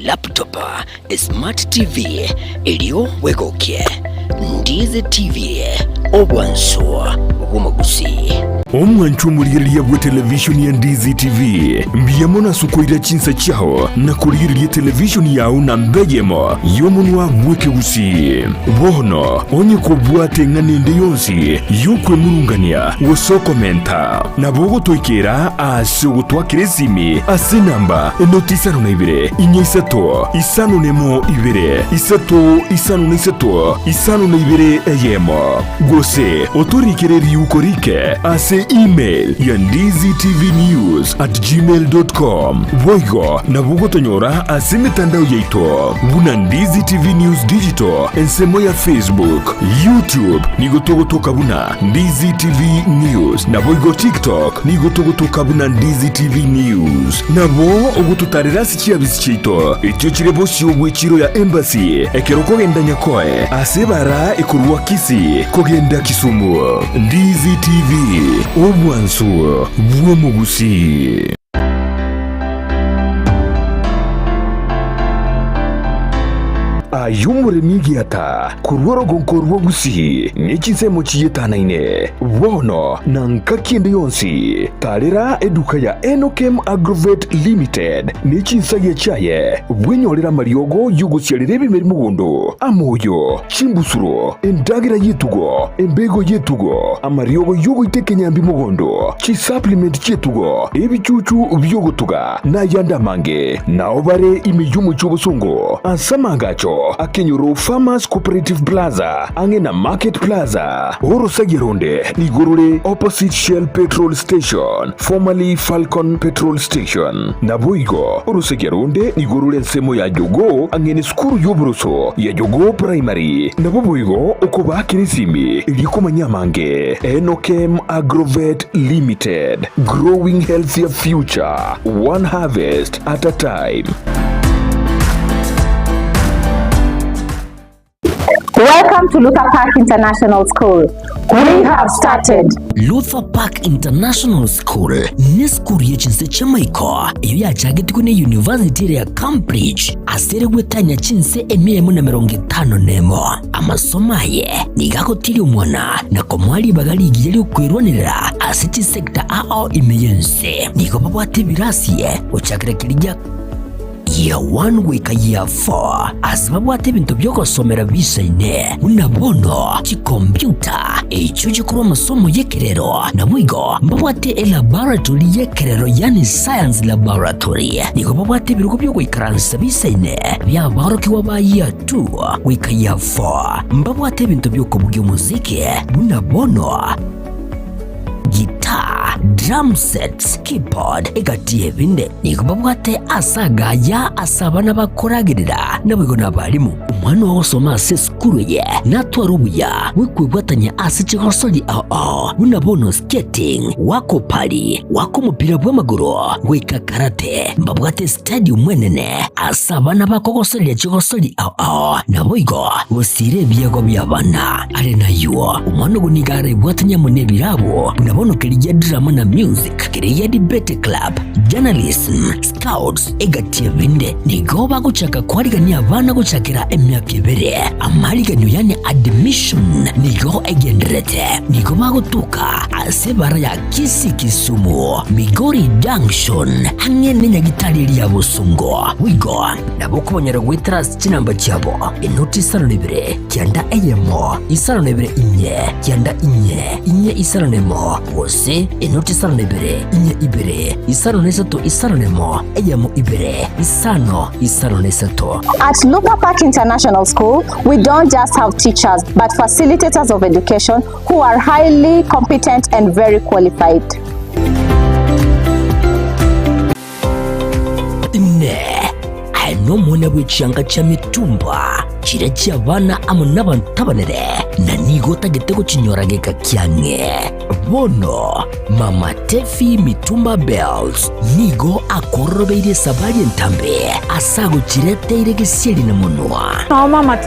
laptop, smart TV, elio wegokie Dizi TV Obwanso Womagusi Omwanchu muliriya bwe television ya Dizi TV mbiyamona sukoira chinsa chao na kuliriya television yao na mbejemo yomunwa bweke gusi bono onye kubwate nganende yonsi yokwe murungania woso komenta na bogo toikera ase gutwakire simi ase namba notisano na ibere inyisato isano nemo ibere isato isano na isato isano na ibere eyemo gose otorikere ukorike ase email ya ndiztvnews@gmail.com voigo na bugo tonyora ase mitandao yaito buna Ndizi TV News Digital ensemo ya Facebook YouTube nigotogotoka buna Ndizi TV News na voigo TikTok nigotogotoka buna Ndizi TV News nabo ogututarira sikia bisichito ekyo kirebo syo chiro ya embassy ekeroko genda nyakoe ase bara ekurwa Kisi kogenda Kisumu Ndizi TV Obwansu Bwomogusi ayumure migiata kurwaro gonkorwo gusi nichisemo chiyetanaine wono na nkakiende yonsi tarira eduka ya Enokem Agrovet Limited nichinsagia chaye bwenyolera mariogo yugusialire bimeri mugondo amoyo chimbusuro endagira yetugo embego yetugo amariogo yugo itekenyambi mugondo chi supplement chetugo ebichuchu byogotuga na yanda mange na obare imiyumu chobosongo asamagacho akenyoro Farmers Cooperative Plaza angena Market Plaza Orosagironde nigorore opposite Shell Petrol Station formerly Falcon Petrol Station na Boigo Orosagironde nigorore nsemo ya Jogo angene skuru yobroso ya Jogo Primary na Boigo okoba kirisimi iliko manyamange Enokem Agrovet Limited, growing healthier future one harvest at a time. Welcome to Luther Park International School. We have started. Luther Park International School ni skuru yechinse chamaiko iyo yachagetikwe ne University ya Cambridge asere gwetanya chinse 150 amasomo aye nigakotiri umwana na komwali bagaligi yali kwirwanira asiti sector ao imeyense niko babwate birasiye uchakira kirija year 1 wika year 4 asababu ate bintu byokosomera bisaine unabono chikompyuta echo chikuru masomo yekerero na mwigo mbabwate laboratory yekerero yani science laboratory niko babwate biruko byokwikaransa bisaine byabaroki wabaya 2 wika year 4 mbabwate bintu byokobugyo muziki unabono guitar, drum sets, keyboard, egatie binde niko babwate asaga ya asabana bakoragirira nabwo nabalimu umwana wa osoma se skuru ye natwarubuya wikwibwatanya asichigosoli unabono skating wako pali wako mupira bw'amaguru wika karate mbabwate stadium mwenene asabana bakogosoli chigosoli naboigo usire byego byabana ale nayo umwana gunigare bwatanya munebirabo unabono kelija drama na music kelija debate club journalism scouts egatie binde nigoba guchaka kwarigania abana guchakira emyaka ibere amaliganyo yani admission nigo egenderete nigoba gutuka asebara ya Kisi Kisumu Migori Junction hange ninyagitari lya Busungo wigo nabokubonyera gwitras chinamba cyabo inoti salonebere cyanda eyemo isalonebere cyanda inye isalonemo wose inoti salonebere ibere isalonesato isalonemo eyemo ibere isalonesato. At Luther Park International School, we don't just have teachers but facilitators of education who are highly competent and very qualified. No mwana bw'ekyanga kya mitumba kira ky'abaana amu n'abantabanire na nigo tagitego kinyorageka kyange bono Mama Tefi Mitumba Bells nigo akorobeire sabali entambe asago kireteire gisieri na munwa Mama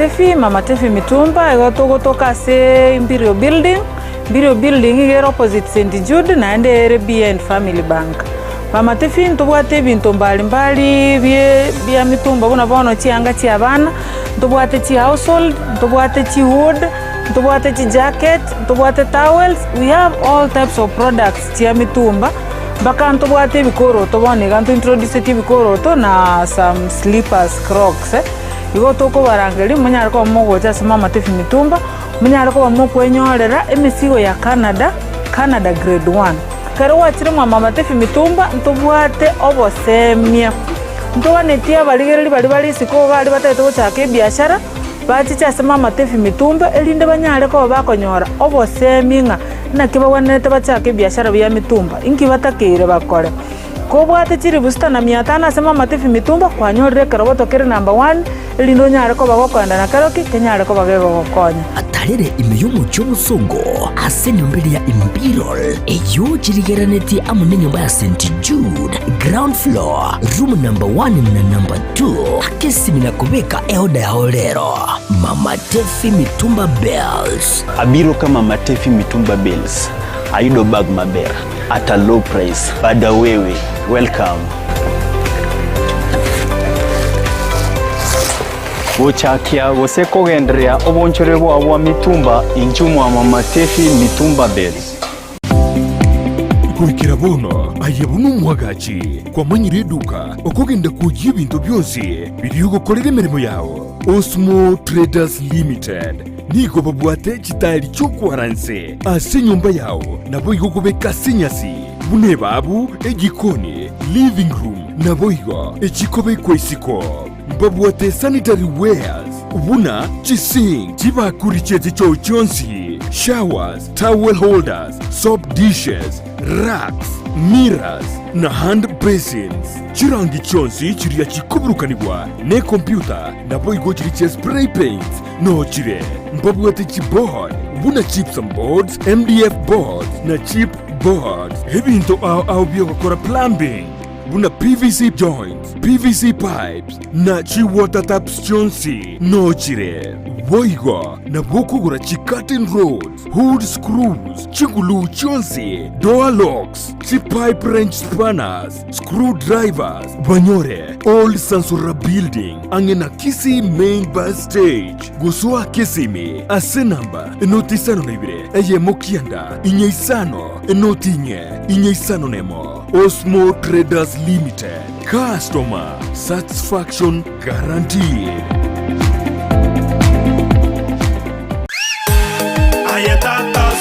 Tefi Mitumba egotogotoka se Imperial Building igero opposite St. Jude na ende RB and Family Bank. Mama Tefi ntubwate bintu mbalimbali bya mitumba bunabono cyanga cy'abana ntubwate ci household ntubwate ci wood ntubwate ci jacket ntubwate towels. We have all types of products cia mitumba baka ntubwate bikoro tubone gantu introduce bikoro na some slippers crocs igo toko barangeli munyara ko mogo cha Mama Tefi Mitumba munyara ko mo kwenyorera emisigo ya Canada grade 1 kare wachire Mama Tefi Mitumba ntubwate obosemia ntowanetia baligeri bali siko bali batete guchaka biashara bachicha Mama Tefi Mitumba elinde banyare ko bakonyora oboseminga na kibawanete bachaka biashara bya mitumba inki batakire bakore ko bwate chiri busta na 500 Mama Tefi Mitumba kwanyorere karoboto kere number 1 elindo nyare ko bagokwanda na karoki kenyare ko bagego gokonya atarere imiyumu cy'omusongo asenyo mbere ya Imperial eyo chirigeraneti amune nyumba ya St. Jude ground floor room number 1 na number 2 akesi minakobeka eoda ya olero Mama Tefi Mitumba Bells abiro kama Mama Tefi Mitumba Bells aido bag maber at a low price bada wewe welcome. guchakia gose kugenderea obonchore bwa mitumba inchumwa Mama Tefi Mitumba Bells. Kurikira bono ayebunu mwagachi kwa manyire duka okugenda kujya ibintu byose biri gukorera imirimo yawo. Osmo Traders Limited nigo babwate kitali cyo kwaranse ase nyumba yawo nabo igokubeka sinyasi bune babu egikoni living room nabo igo ekikobe kwesiko babwate sanitary wares ubuna chising chibakuricheze cyo cyonsi showers, towel holders, soap dishes, racks, mirrors na hand basins. Chirangi chonsi chiria chikuburukanibwa ne computer nabo igo chiriche spray paints no chire mbabwate chipboard buna chips and boards, MDF boards na chip boards ebinto au byogokora plumbing buna PVC joints, PVC pipes na chi water taps chonsi no chire boigo na bokugura chi curtain rods, hood screws, chigulu chonsi, door locks, chi pipe wrench spanners, screwdrivers, banyore old Sansura building angena Kisi main bus stage gusua Kisimi ase namba enotisano nebire eye mokianda inyeisano enotinye inyeisano nemo. Osmo Traders Limited, customer satisfaction guaranteed.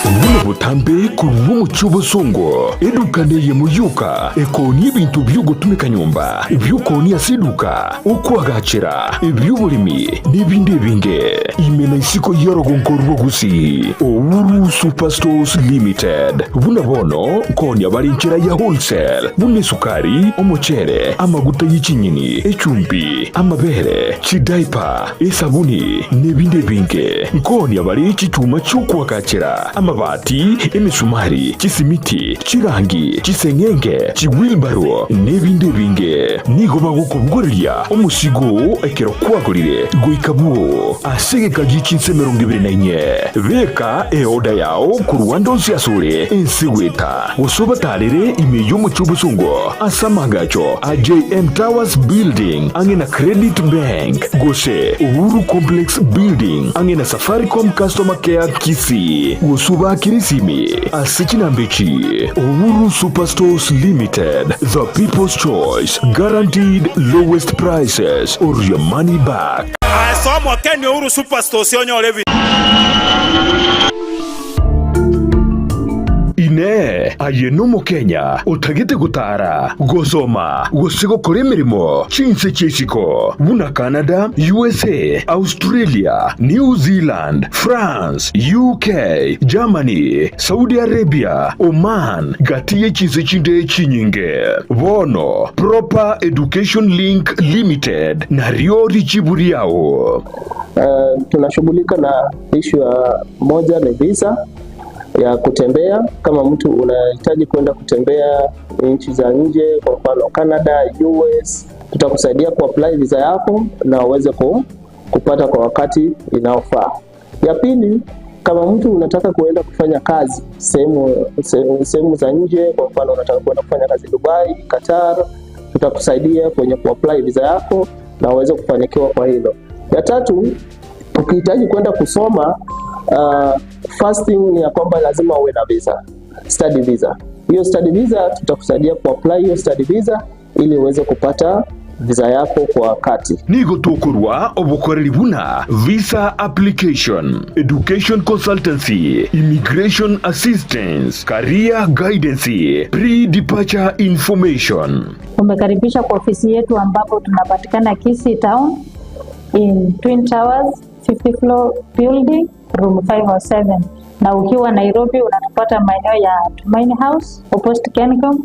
Ubuna butambe kurumu muchubo songo edukane ye muyuka ekoni ibintu byugutumika nyumba ibyukoni asiduka ukwagachira ibyubulimi nibindi binge imena isiko yorogonkorwa gusi Owuru Superstores Limited buna bono konya barinchira ya wholesale bune sukari omochere amaguta y'ikinyini echumbi amabere chidaipa esabuni nibindi binge konya bari chituma cyukwagachira amabati emisumari chisimiti chirangi chisengenge chiwilbaro nebindi binge nigo bagukubugorya omusigo ekero kwagurire goikabuo asegeka gichinse 24 veka eoda yao kuruwando siasure ensiweta usobatarire imeyo muchubusungo asamagacho AJM Towers Building angena Credit Bank gose Uhuru Complex Building angena Safaricom Customer Care Kisi usuba kirisimi asichinambechi. Owuru Superstores Limited, the people's choice, guaranteed lowest prices or your money back. Asomo Kenya Owuru Superstores yonyolevi ine ayenomo Kenya utagete gutara gosoma gosigo kore mirimo chinse chesiko buna Canada, USA, Australia, New Zealand, France, UK, Germany, Saudi Arabia, Oman gatiye chinse chinde chinyinge bono Proper Education Link Limited na riori chiburi yao. Tunashughulika na issue ya moja ni visa ya kutembea. Kama mtu unahitaji kwenda kutembea nchi za nje, kwa mfano Canada, US, tutakusaidia kuapply visa yako na uweze kupata kwa wakati inaofaa. Ya pili, kama mtu unataka kuenda kufanya kazi sehemu za nje, kwa mfano unataka kwenda kufanya kazi Dubai, Qatar, tutakusaidia kwenye kuapply visa yako na uweze kufanikiwa kwa hilo. Ya tatu, ukihitaji kwenda kusoma first thing ni ya kwamba lazima uwe na visa, study visa. Hiyo study visa tutakusaidia kuapply hiyo study visa ili uweze kupata visa yako kwa wakati. Nigo tokurwa obukoreri buna visa application, education consultancy, immigration assistance, career guidance, pre-departure information. Umekaribisha kwa ofisi yetu ambapo tunapatikana Kisii Town in Twin Towers 50 floor building room 507, na ukiwa Nairobi unatupata maeneo ya Tumaini House opposite Kencom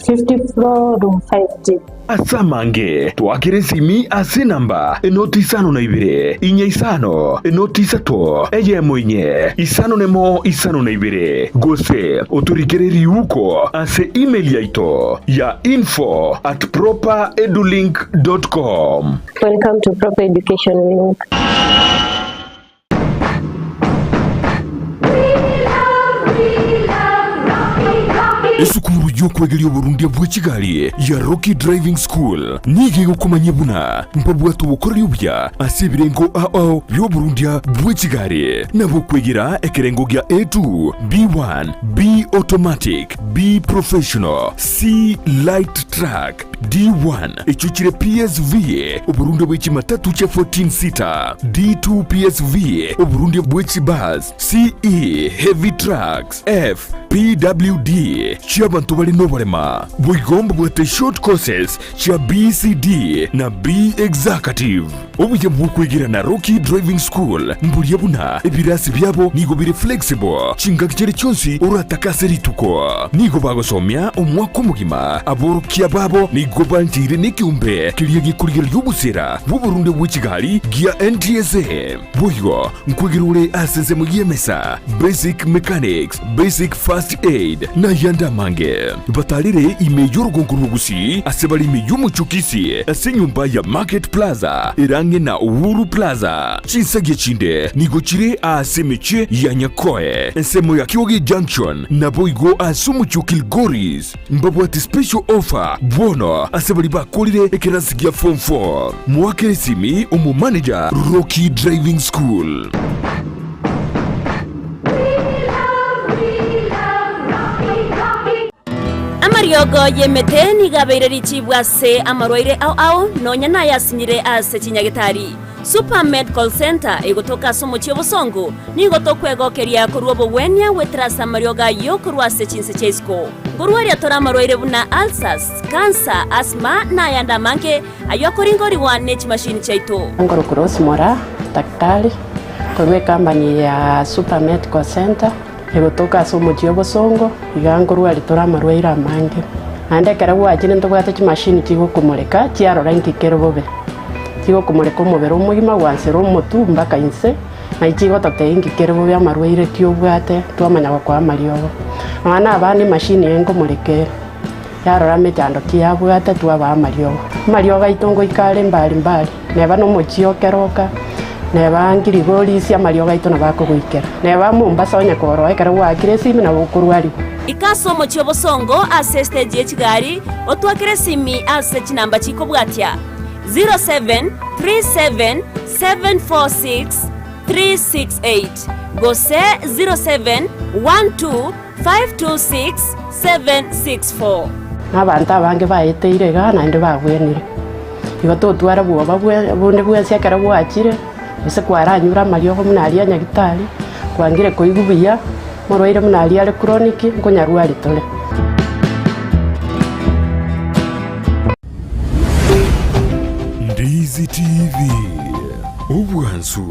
50 floor room 5G. Asamange twakire simi ase namba enotisano na ibire inye isano enotisato eye mwenye isano nemo isano na ibire gose oturikireri uko ase email yaito ya info@properedulink.com. Welcome to Proper Education Link. We love, rocky, esukuru y'okwegeria oburundia bwa Kigali ya Rocky Driving School nige gukomanya buna mpabwatu bukoreri ubya asibirengo ao y'oburundia bwa Kigali nabo kwegera ekerengo gya A2 B1 B automatic B professional C light track D1 echuchire PSV oburundia bwa chimatatu cha 14 seater D2 PSV oburundia bwa bus CE heavy trucks F PWD cy'abantu bali n'oburema bwigomba bwate short courses cya BCD na B executive obuye bw'okwegira na Rocky Driving School mbulya buna ebirasi byabo nigo biri flexible chingakichere cyonsi urataka rituko nigo bagosomya omwaka omugima aborokia babo nigo bantire n'ikiumbe kiriya gikurira y'obusera bw'Uburundi bwa Kigali gya NTSA bwoyo nkwegirure aseze mu yemesa basic mechanics basic first aid na yanda mange batalire imeyo rugonguru gusi asebali imeyo muchukisi asenyumba ya Market Plaza irange na Uhuru Plaza chinsage chinde nigochire asemeche ya Nyakoe ensemo ya Kyogi Junction na boigo asumuchukil Goris mbabwati special offer bono asebali bakolire ekerasigia form 4 mwake simi umu manager Rocky Driving School. Amariogo yemete nigabeire richibwa se amarwaire au nonya na yasinyire ase Chinyagitari Super Medical Center egotoka somo chiobosongo nigotokwegookeria kurwa bowenia wetrasa marioga yo kurwa se chinse chesko kurwaria tora amarwaire buna ulcers cancer asthma na yanda manke ayo koringori wa nech machine chaito Ngoro Cross Mora daktari kwa company ya Super Medical Center egotoka somo chiobosongo igangorwa ritora amarwaire amange ande karabu akine ntobwate chimashini chigo kumureka chiarora nkikero bobe chigo kumureka omubere omugima gwansero omotu mpaka inse na ichigo tate nkikero bobe amarwaire tiobwate twamanya kwa amariogo abana abandi mashini engo murekera yarora mechando kiabwate twaba amariogo itongo ikale mbali neba no mochiokeroka neba ngirigori cia mariogo ito na bakugwikera neba Mombasa onya koro ekara wakire simi na bukurwari ikaso mo chiobosongo ase stage ya Kigali otwakire simi ase chinamba chiko bwatia 0737746368 gose 0712526764 n'abantu abange bayeteire gana inde bagwenire igo totwara bwoba bunde bwense akara bwakire ese kwaranyura mariogo munaria Nyagitari kwangire koigubuya morwaire munaria ale chronic nkonyarwari tole Ndizi TV ubwansu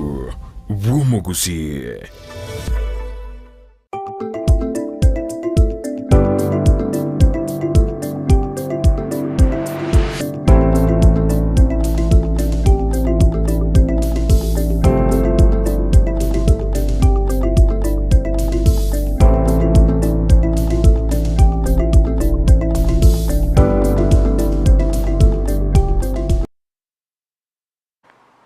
bw'omugusi.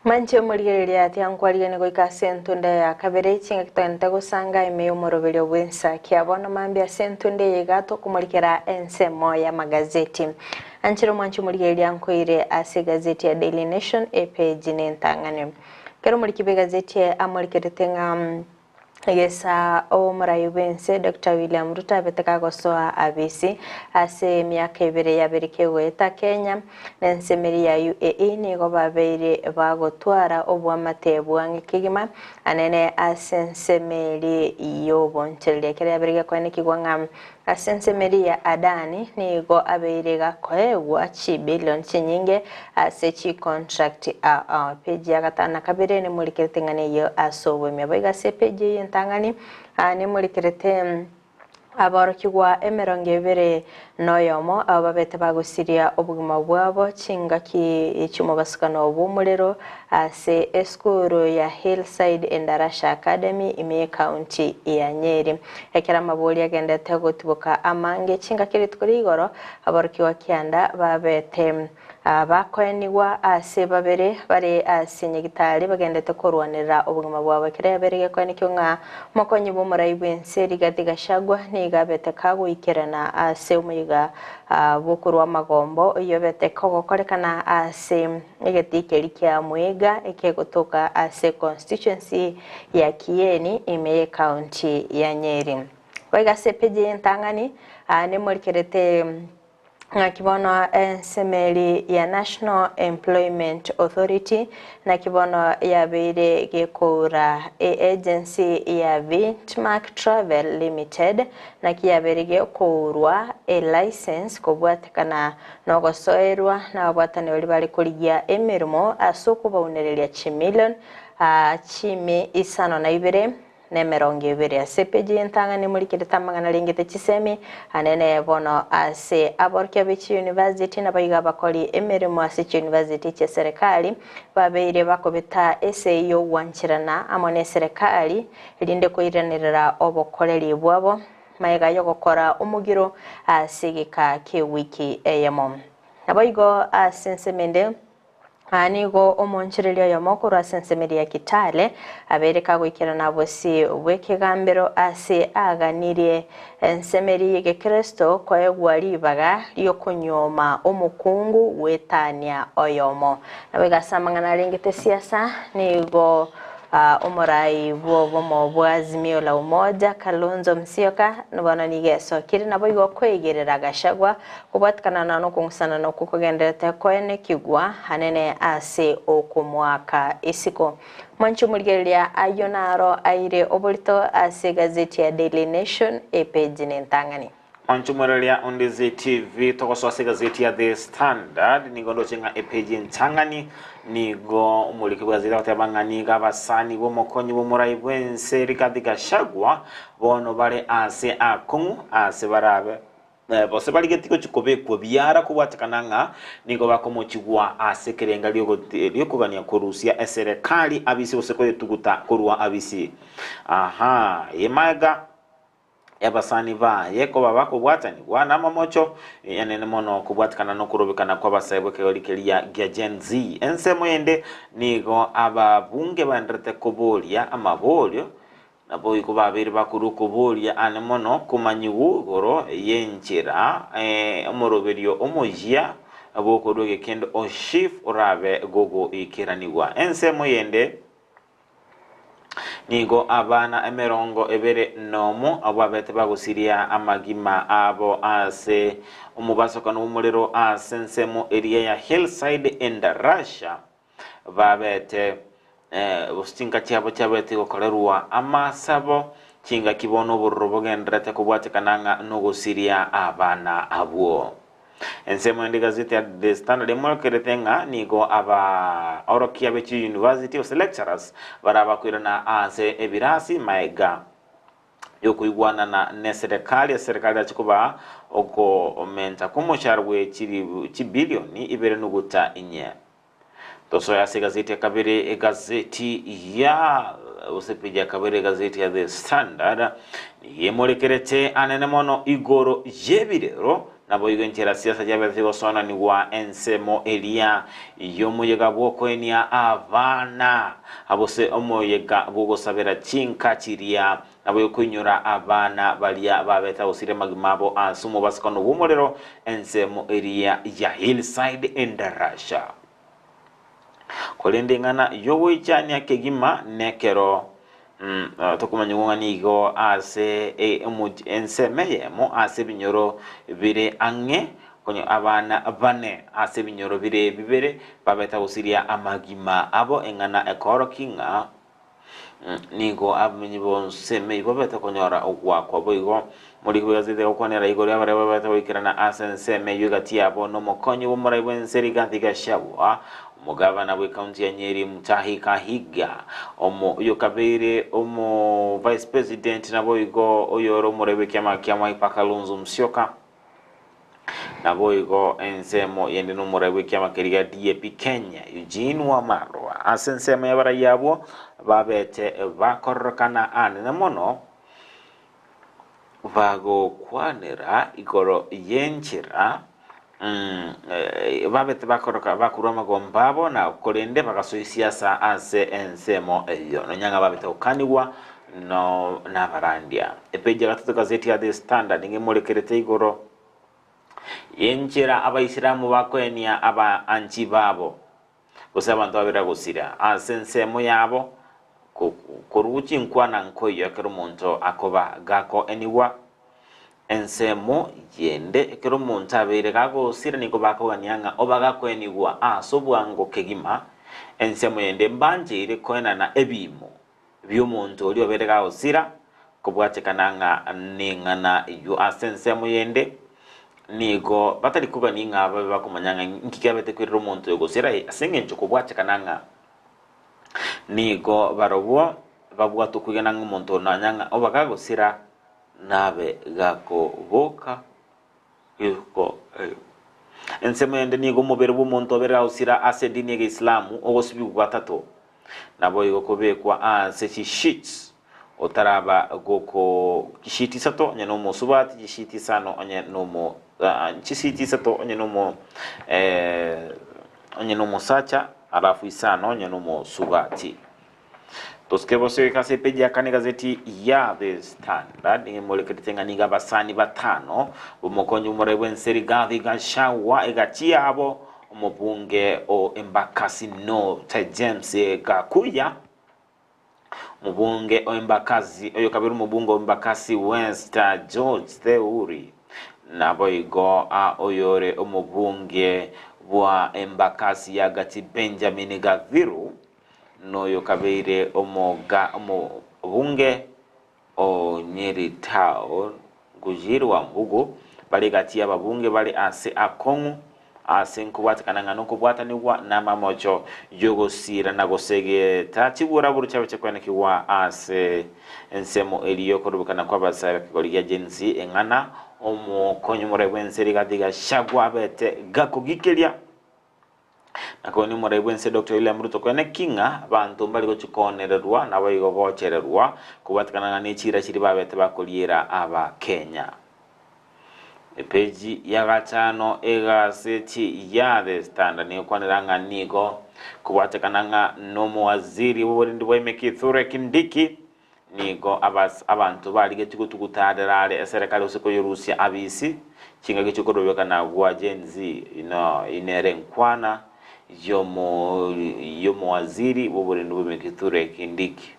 Manche murigereria ati ankwariga ni goika sentunde ya kabere chinga kitanda gusanga imeyo morobelyo bwensa kiabona mambia sentunde yegato kumurikira ensemo ya magazeti anchiro manche murigereria ankoire ase gazeti ya Daily Nation page nentangane kero murikibe gazeti amurikeretenga Yesa o murayubense Dr. William Ruto abeteka gosoa abisi ase myaka ibere yabirike gweta Kenya nensemeri ya UAE nigo babeire bagotwara obwamatebu angikigima anene asensemeri yobonchelia kere yabirike kwani kigwanga asensemeri ya Adani nigo abeire gakoegwa chi billion chinyinge ase chi contract page ya gatana kabere ni murikeretengane yo asobwe myaboiga se page tangani ni murikirete abarokigwa emerongebere noyomo ababete bagusiria obugima bwabo chingaki ichumobasukano bw'umuriro ase eskuru ya Hillside Endarasha Academy ime county ya Nyeri. Ekera mabuli agendete gutibuka amange chingakiri tukurigoro abarukiwa kianda babete bakoeniwa ase babere bari ase nyigitari bagendete kurwanira obugima bwabo kire berege kwenikyo nga mokonyi b'umurayi Nseri Gashagwa ni gabete kagwikirana ase umuyiga bukuru w'amagombo iyo bete kogokorekana ase igetikeri kya Mwiga ekegotoka ase constituency ya Kieni ime county ya Nyeri. Waiga sepeje ntangani ne murikerete kibono ensemeli ya National Employment Authority na kibono ya beire gekura agency ya Vintmark Travel Limited na kiyabere gekurwa license kubwatekana no gosoerwa na bwatane bali bali kuligia emirimo asoko baunerelia chimillion chimi isano na ibere nemeronge ibere sepeji ntangani muri kitamangana lingete chisemi anene bono ase aborkia bichi university na bayiga bakoli emirimo ase university che serikali babeire bakobeta eseyo wanchirana amone serikali linde koiranirira obokoreri bwabo mayiga yo gukora umugiro asigika ke wiki eyemo nabayigo asensemende anigo omonchirelia ya mokoro asensemeria Kitale abereka gwikira nabosi wekegambero ase aganirie ensemeri ge Kristo kwa gwaribaga yo kunyoma omukungu wetania oyomo nabega samangana lingete siasa nigo umurai bomo bwazimio la umoja Kalonzo Musyoka nabona nigeso kiri nabo igo kwegerera Gashagwa kubatkana nano kungusana no kukogenderete kwene kigwa hanene ase okumwaka isiko manchu murigeria ayonaro aire obolito ase gazeti ya Daily Nation page nentangani Manchumaralia on the ZTV tokoswa se gazeti ya The Standard nigondo chenga page ntangani nigo umuliki gazeti watabangani gabasani bomokonyi bomurai Nseri Gashagwa bono bare ase akungu ase barabe bose bali getiko chikobe ko biara kubatakananga nigo bakomochigwa ase kerenga lyo kugania kurusia serikali abisi bose ko tuguta kurwa abisi yemaga yabasani ba yeko babako bwatani wana mamocho yanene mono kubwatikana no kurobekana kwa basaibo keolikelia gya Gen Z ensemo yende nigo ababunge bandrete kobolia amabolyo nabo iko babiri bakuru kobolia ane mono kumanyiwu goro yenchira omoroberio omojia aboko doge kendo o chief orabe gogo ikiraniwa ensemo yende nigo abana emerongo ebere nomo ababete bagusiria amagima abo ase umubasokano umuliro ase nsemo area ya Hillside Endarasha babete bustinga cyabo cyabete gokorerwa amasabo kinga kibono burrobo gendrete kubwatekananga no gusiria abana abo ensemo ndi gazeti ya The Standard emolkeretenga nigo aba orokia bechi university of lecturers baraba kwirana ase ebirasi maiga yokuigwana na serikali achikuba oko menta kumosharwe chibilioni ibere nuguta inye toso ya gazeti ya kabiri gazeti ya usepija kabiri gazeti ya The Standard yemolekerete anene mono igoro jebirero nabo yigenchera siasa jabete gosona ni wa ensemo elia yomuyega bwoko enia abana abose omoyega bwogosabera chinka chiria nabo yokunyura abana balia babeta usire magimabo asumo basikano bumorero ensemo elia ya Hillside Endarasha kolendengana yowe chanya kegima nekero tokumanyunga nigo ase enseme mo ase binyoro bire ange konyo abana bane ase binyoro bire bibere babeta usiria amagima abo engana ekoro kinga nigo abinyibo seme babeta konyora ogwa kwa boigo muri kuyaze okwanera igoro yabare babeta wikirana ase enseme yugati abo no mokonyo bomurai Nseri Gashagwa mugabana we county ya Nyeri Mutahi Kahiga omo yokabere omo vice president nabo igo oyoro murebe kyama Kalonzo Musyoka nabo igo ensemo yende n'umurewe ky'amakeriga DAP Kenya Eugene Wamalwa ase ensemo y'abarayi abo babete bakorokana anene mono bagokwanira igoro yenchira babete bakoroka bakurwa magomba abo na kolende bagasoisiasa ase ensemo eyo nonyanga babete ukaniwa no nabarandia epeja gatatu gazeti ya The Standard ngemolekerete igoro yenchira abaisilamu bakwenia aba anchi babo gusa abantu babira gusira ase ensemo yabo kuruchi nkwana nkoyo akero muntu akoba gako eniwa ensemo yende ekero muntu abere gago sira niko bakoganyanga obaga kweniwa asobwango kegima ensemo yende mbanje ire kwena na ebimo by'omuntu oli obere gago sira kubwatekananga ningana yu asensemo yende nigo batali kuga ninga bakumanyanga nkikabete kwiriro muntu yogosira asenge ncho kubwatekananga nigo barobo babwa tukugena ngumuntu nanyanga obaga gosira nabe gako boka yuko ensemo yende nigo mubere bw'omuntu obera usira ase dini ya Islamu ogosibi gwatato nabo yigo kobekwa ase sheets otaraba goko kishiti sato nyano mo subati kishiti sano onye nomo kishiti sato onye nomo sacha alafu isano onye nomo subati toskebo se kase peja kane gazeti ya The Standard ngemoleketanga niga basani batano umukonyo murebwe nseri gathi gashawa egachia abo umubunge o Embakasi North James Gakuya mubunge o Embakasi oyo kabiru mubunge o Embakasi West George Theuri nabo igo oyore umubunge wa Embakasi ya gati Benjamin Gaviru noyo kabire omubunge o Nyeri Town gujirwa mbugo bali gati ababunge bali ase akongu asenku bwatakananga no kubwataniwa namamocho yogosira nagosege tatibura buru cyabe cyakwanekiwa ase ensemo eliyo korubukana kwabasara kigoliya jensi engana omukonyo murebwenseri gadiga shagwa bete gakugikelya nakoni murebwense Dr. William Ruto kwene kinga bantu mbali gochikonererwa nabo igogochererwa kubwatakananga n'echira kiri babete bakoliera aba Kenya epeji ya gatano egazeti ya The Standard ni kwaniranga nigo kubwatekananga nomo waziri w'uburinzi bw'Emekithure Kindiki nigo abantu balige tukutadarale serikali usiko y'Urusia abisi kinga gichokorobekana gwa genzi inere nkwana yomo waziri w'uburinzi bw'Emekithure Kindiki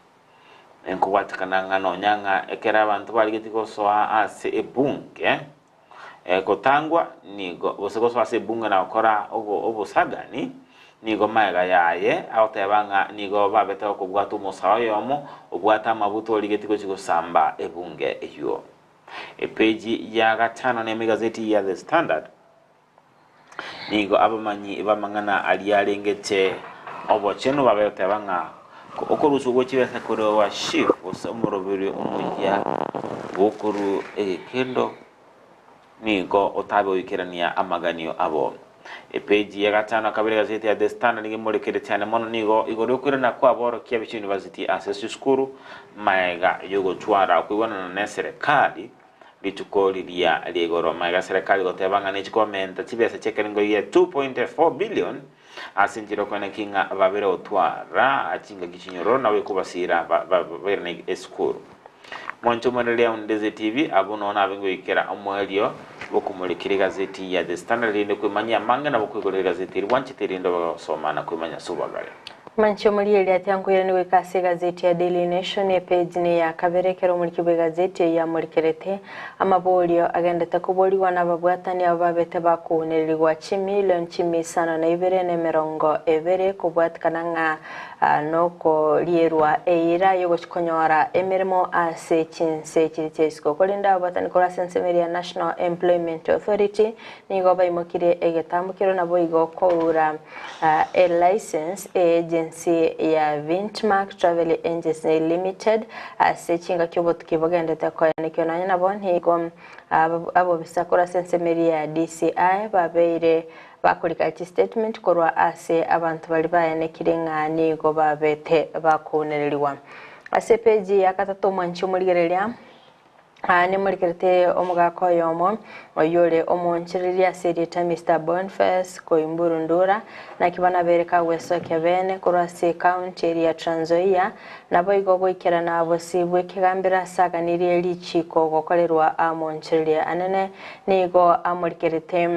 enkubwatekananga nonyanga ekera abantu balige tikosoa ase ebunge kotangwa nigo bosekoso ase bunga na okora obusagani nigo maega yaye autebanga nigo babeta okubwata umusawo yomo obwata amabuto oligetiko kigosamba ebunge eyo epeji ya gatano ne gazeti ya The Standard nigo abamanyi bamangana aliyalengete obocheno babetebanga okorusu gochibesa koro wa chief osomorobere omuya bokuru kendo nigo otabe oyikerania amaganio abo epeji ya gatano kabiri gazeti ya The Standard ngemorekere cyane mono nigo igorokwirana kwa boro kya bichi university access school maega yogo twara kwibona na serikali litukolilia ligoro maega serikali gotebanga n'ekikomenta kibesa chekerengo ye 2.4 billion asinjiro kwene kinga babere otwara achinga gichinyoro nawe kubasira baberne school Mwancho mwanelea undeze TV abuno abengo ikera omwelio bokumulekire gazeti ya The Standard rinde kwimanya manga na bokwigorera gazeti rwanchitirindo bagasoma na kwimanya subagale Mancho murieli atyanguira niwe kase gazeti ya Daily Nation page ni ya kaberekero muri kibe gazeti ya murikerete amabolio agenda takuboliwa n'ababwatani ababete bakunerirwa 10 million 572 kubwatkananga noko lierwa eira yogochikonyora emirimo ase chinse chirichesko kolinda abatani kola sensemeri ya National Employment Authority nigo bayimokire egetambukiro nabo igo koura a license agency agency ya Vintmark Travel Agency Limited sechinga kyobot kibogendete ko nikyo nabo ntigo abo bisakora sensemeri ya DCI babeire bakurika statement korwa ase abantu bali bayanekire ngani go babete bakunererwa ase page ya katatu mwanchi muligereria ni muligerete omugako yomo oyole omonchiriria serita Mr. Boniface Koimburundura na kibana bereka weso kebene kurase county area Trans Nzoia nabo igogo ikera na abosibwe kigambira saganiriye lichiko gokorerwa amonchiriria anene nigo amuligerete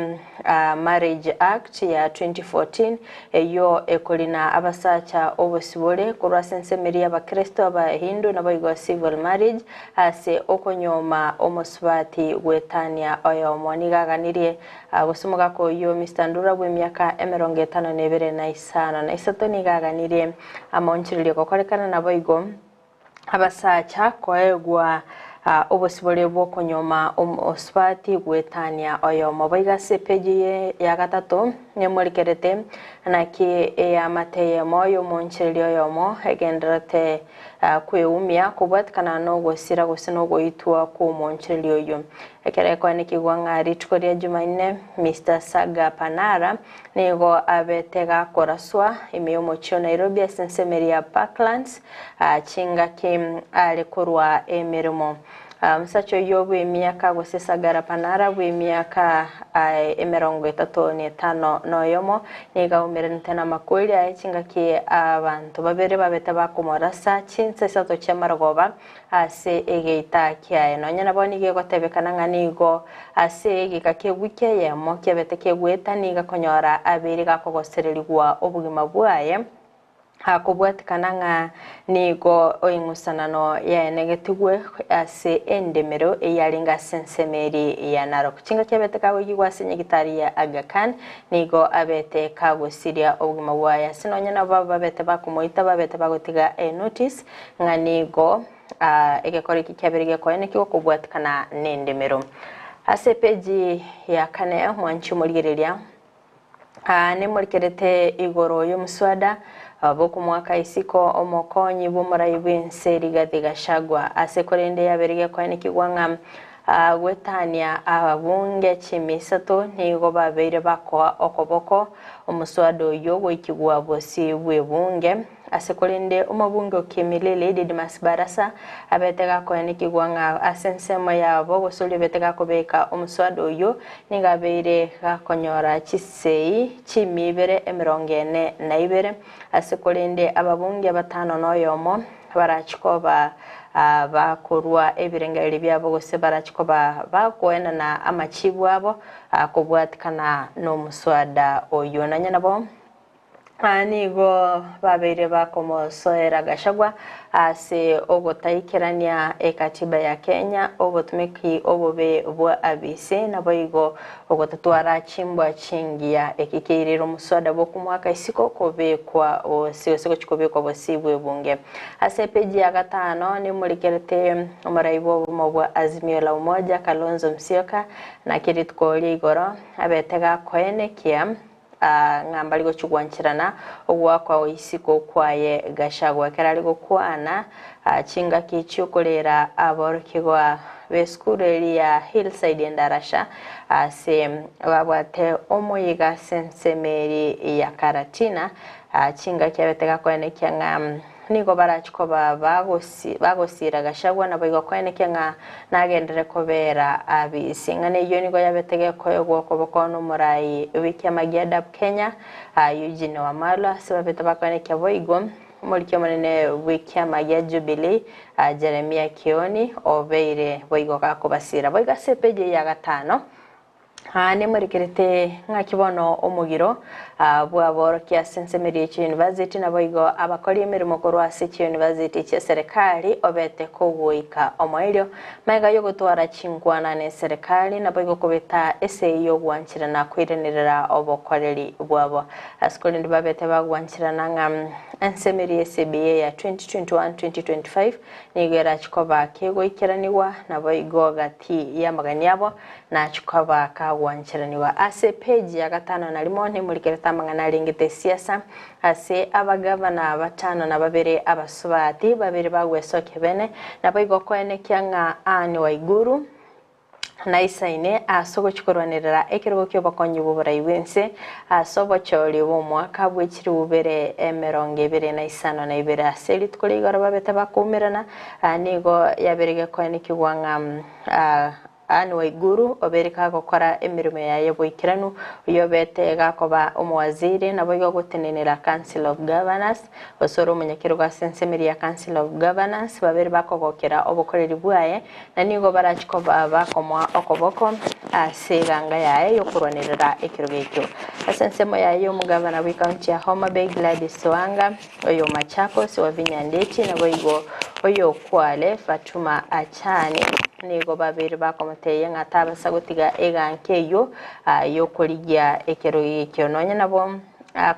Marriage Act ya 2014 eyo ekolina abasacha obosibole kurase nsemeri y'abakristo abahindu nabo igo civil marriage ase okonyoma omosubati gwetania oyo mwanigaganirie gusumuga ko yo Mr. Ndura bwe myaka 52 na isano na isato nigaganirie amonchiririe gokorekana nabo igo abasacha koegwa obosibole bwokonyoma osubati gwetania oyo mobiga sepeji ya gatatu nemurikerete naki ya mateye moyo monchiririo yomo egenderete kweumia kubwatikana no gusira gusino goitwa ku monchiririo yo ekere kwa nikigwa ngari tukoria Jumanne Mr. Saga Panara nigo abetega koraswa imiyomo chio Nairobi sensemeri ya Parklands chinga kim alikurwa emirimo msacho yobu emyaka gusesagara Panara bwe myaka 35 noyomo niga umerente na makuli ayichinga ki abantu babere babeta bakumorasa chinse sato chamaragoba ase egeita kyae nonya naboni ge gotebekana nganigo ase gikakegwike yemo kyabete kegweta niga konyora abiri gakogosererigwa obugima bwaye hakubwatikana nga nigo oingusanano ya negatigwe ase endemero eyalinga sensemeri ya Narok chinga kyabeteka wigwa senyegitari ya Aga Khan nigo abete kagusiria obugima bwaya sinonya nabo babete bakumoita babete bagotiga notice nga nigo egekore kikyabirige ko enekiko kubwatikana nendemero ase peji ya kane mwanchi muligereria ne mulikerete igoro y'omuswada boku mwaka isiko omokonyi bumurayi bw'enseri gathigashagwa asekorende yaberige kwa nikigwanga gwetania abunge chimisatu nigo babeire bako okoboko omuswada oyo gwikigwa bosi bwebunge asekorende omabunge okemilele Didmas Barasa abetega ko nikigwanga asensemo yabo gosoli betega kobeka omuswada oyo nigabeire gakonyora chisei chimibere 42 asekorende ababunge batano noyomo barachikoba bakorwa ebirengeri byabo gose barachikoba bakwena na amachibu abo kubwatikana no muswada oyo nanya nabo nigo babeire bakomosoera Gashagwa ase ogotaikerania ekatiba ya Kenya ogotumiki obobe bwa abise nabo igo ogotatwara chimbwa chingia ekikiriro muswada boku mwaka isiko kobekwa osiko chikobekwa bosibwe bunge ase peji ya gatano ni mulikerete omuraibo bwa Azimio la Umoja Kalonzo Musyoka na Kirito Koligoro abetega koenekia ngambali go chugwanchirana ogwakwa isiko kwaye Gashagwa kerali go kwana chinga kichukolera aborkigwa beskureli ya Hillside Ndarasha ase babwate omoyiga sensemeri ya Karatina chinga kyabeteka kwene kyanga nigo barachikoba bagosira Gashagwa nabo igokweneke nga nagendere kobera abisingane iyo nigo yabetege koyogwa kobokono murayi wikyamagiada Kenya Eugene Wamalwa sebabeta bakweneke boigo mulike monene wikyamagia Jubilee Jeremia Kioni obeire boigo kakobasira boiga sepeje ya gatano ne murikerete ngakibono omugiro bwaboro kya sensemeri University naboigo abakori emirimo korwa City University che serikali obete kogoika omoilio maiga yogotwara chingwana ne serikali naboigo kobeta eseyo gwanchirana kwirenera obokoreri bwabo askoli ndibabete bagwanchirana ngam ensemeri CBA ya 2021-2025 nigera chikoba kego ikiraniwa naboigo gati ya maganyabo na chikoba ka bagwanchiraniwa ase page ya 5 na limoni mulikere tamangana lingite siasa ase abagavana batano na babere abasubati babere bagwesoke bene na boigo kwene kyanga Anne Waiguru na isaine asogo chikorwanirira ekirego kyo bakonyi buburai wense asobo chori bo mwaka bwechiri bubere 2022 aseli tukoligara babeta bakumirana nigo yaberege kwene kigwanga Anne Waiguru obereka gukora emirimo yaye boikiranu uyobete gakoba umwaziri nabo yo gutenenera Council of Governors osoro munyakirwa sensemeri ya Council of Governors babere bakogokera obukoreri bwaye na nigo barachikoba bakomwa okoboko aseganga yaye yokurwanirira ekirogekyo asensemo yaye umugavana w'ikaunti ya Homa Bay Gladys Wanga oyo Machakos wa Vinyandechi nabo igo oyo Kwale Fatuma Achani nigo babiri bakomoteye ngataba sagutiga egankeyo yo kuligia ekero nonya nabo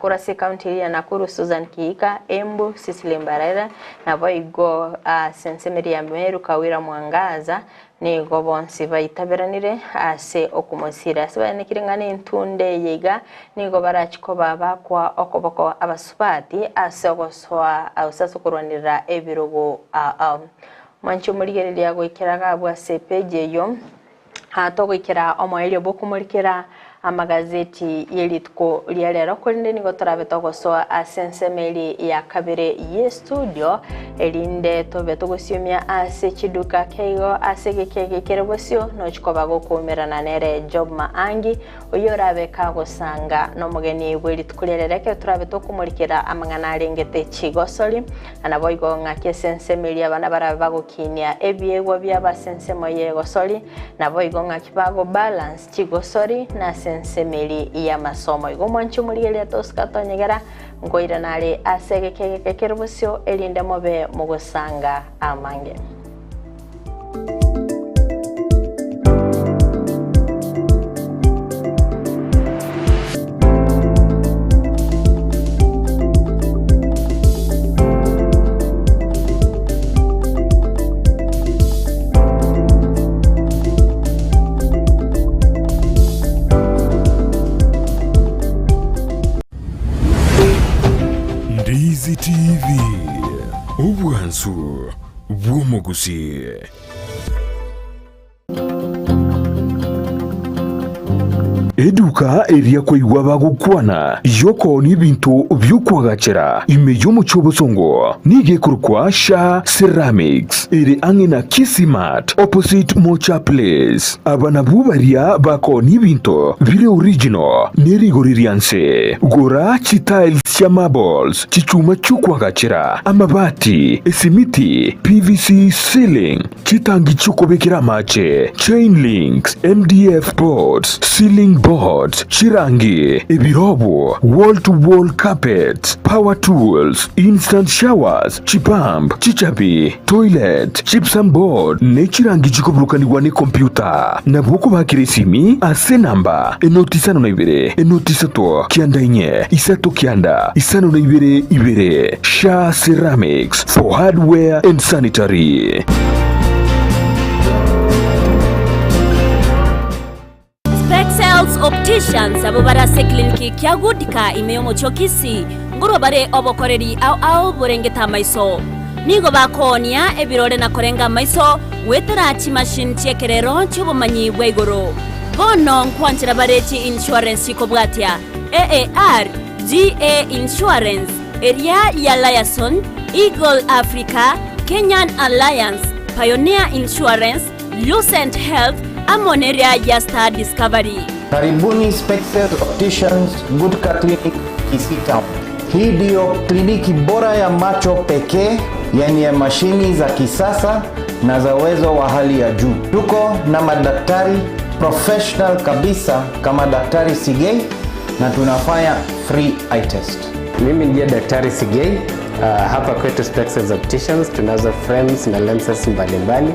kurase county ya Nakuru Susan Kiika Embu Cecily Mbarara nabo igo sensemeri ya Meru Kawira Mwangaza nigo bonsi baitaberanire ase okumosira sibane kiringane intunde yega nigo barachikoba bakwa okoboko abasupati ase ogoswa ausasokurwanira ebirogo mancho muligere lya gwikiraga bwa sepeje yo hatogwikira omoelio bokumurikira amagazeti yelitko lyalero kolinde nigo torabe togosoa asensemeli ya kabere ye studio elinde tobe togosiomia ase chiduka keigo asegekege kerebosio no chikoba gokumerana nere Job Maangi oyorabe kagosanga no mugeni bwelitkuleleke torabe tokumurikira amangana alengete chigosoli anaboigo ngake sensemeli abana barabe bagokinia ebiego byabasensemo yegosoli naboigo ngakibago balance chigosori na sensemeli ya masomo igo mwanchu muligele toska tonyegera ngoira nale asegekege kerebosio elinde mobe mugosanga amange Ndizi TV Ubwansu bw'omugusi. Eduka eria kweigwa bagukwana yoko n'ibintu by'ukwagacira imeyo mu cyobosongo nigekurukwa Sha Ceramics iri angina Kisimat opposite Mocha Place abana bubaria bako n'ibintu bire original nerigoririanse gora chitiles cha marbles chichuma cy'ukwagacira amabati esimiti PVC ceiling chitangi cy'ukobekera mache chain links MDF boards ceiling boards, chirangi, ebirobo, wall-to-wall carpets, power tools, instant showers, chipamp, chichapi, toilet, gypsum board, nechirangi chikobulukaniwa ne computer. Na bwoko bakiresimi ase namba enotisano na ibere, enotisato kianda inye, isato kianda, isano na ibere, Sha Ceramics for hardware and sanitary. Spexels Opticians abo barase kliniki kyagudika imeyomo chokisi nguro bare obokoreri au burengeta maiso nigo bakonia ebirore na korenga maiso wetera chi machine chekerero chubumanyi bweigoro bono nkwanchira barechi insurance kobwatia AAR GA Insurance area ya Liason Eagle Africa Kenyan Alliance Pioneer Insurance Lucent Health Amoneria ya Star Discovery. Karibuni Spexels Opticians Good Car Clinic Kisii Town. Hii ndio kliniki bora ya macho pekee yenye mashini za kisasa na za uwezo wa hali ya juu. Tuko na madaktari professional kabisa kama Daktari Sigei na tunafanya free eye test. Mimi ndiye Daktari Sigei. Hapa kwetu Spexels Opticians tunazo frames na lenses mbalimbali.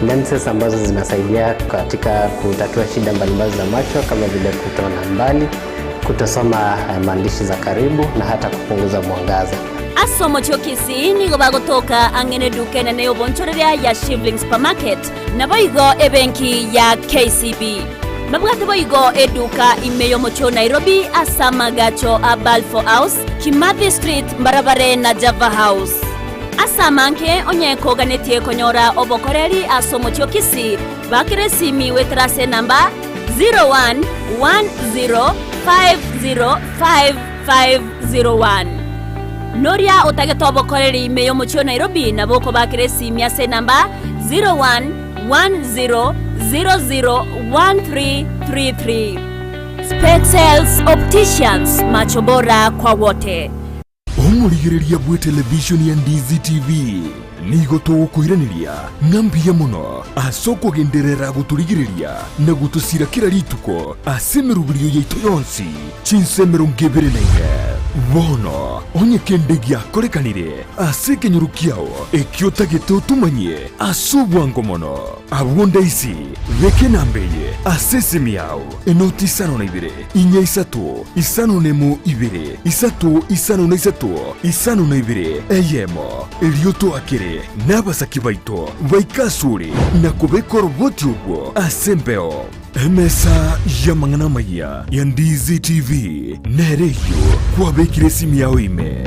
Lenses ambazo zinasaidia katika kutatua shida mbalimbali za macho kama vile kutona mbali, kutosoma maandishi za karibu na hata kupunguza mwangaza. Asomo chokisi nigo bagotoka angene dukene neyo bonchoreria ya Shivling Supermarket na boigo ebenki ya KCB. babwate boigo eduka imeyo mocho Nairobi asamagacho a Balfour House Kimathi Street Mbarabare na Java House asamanke onyeko ganetie konyora obokoreri asomocho Kisii bakire simi wetrase namba 0110505501 Noria otageto obokoreri imeyo mocho Nairobi na boko bakire simi ase namba 0110001333 Spexels Opticians, macho bora kwa wote. Omurigiriria bwe television ya Ndizi TV nigo tugukwiraniria ngambia muno asoko genderera guturigiriria na gutusira kira rituko asemerubirio yaitu yonsi chinsemero ngeberenaine bono onye kendegia korekanire asekenyurukiao ekiotageto tumanye asubwango mono abwonda isi veke nambeye asesemiao enoti sano na ibere inya isatu isano nemu ibere isatu isano na isatu isano na ibere eyemo elioto akere n'abasaki baito baikasure na kubekora boti ubwo asembeo emesa ya mangana maya ya Ndizi TV nereyo kwa bekire simi yao ime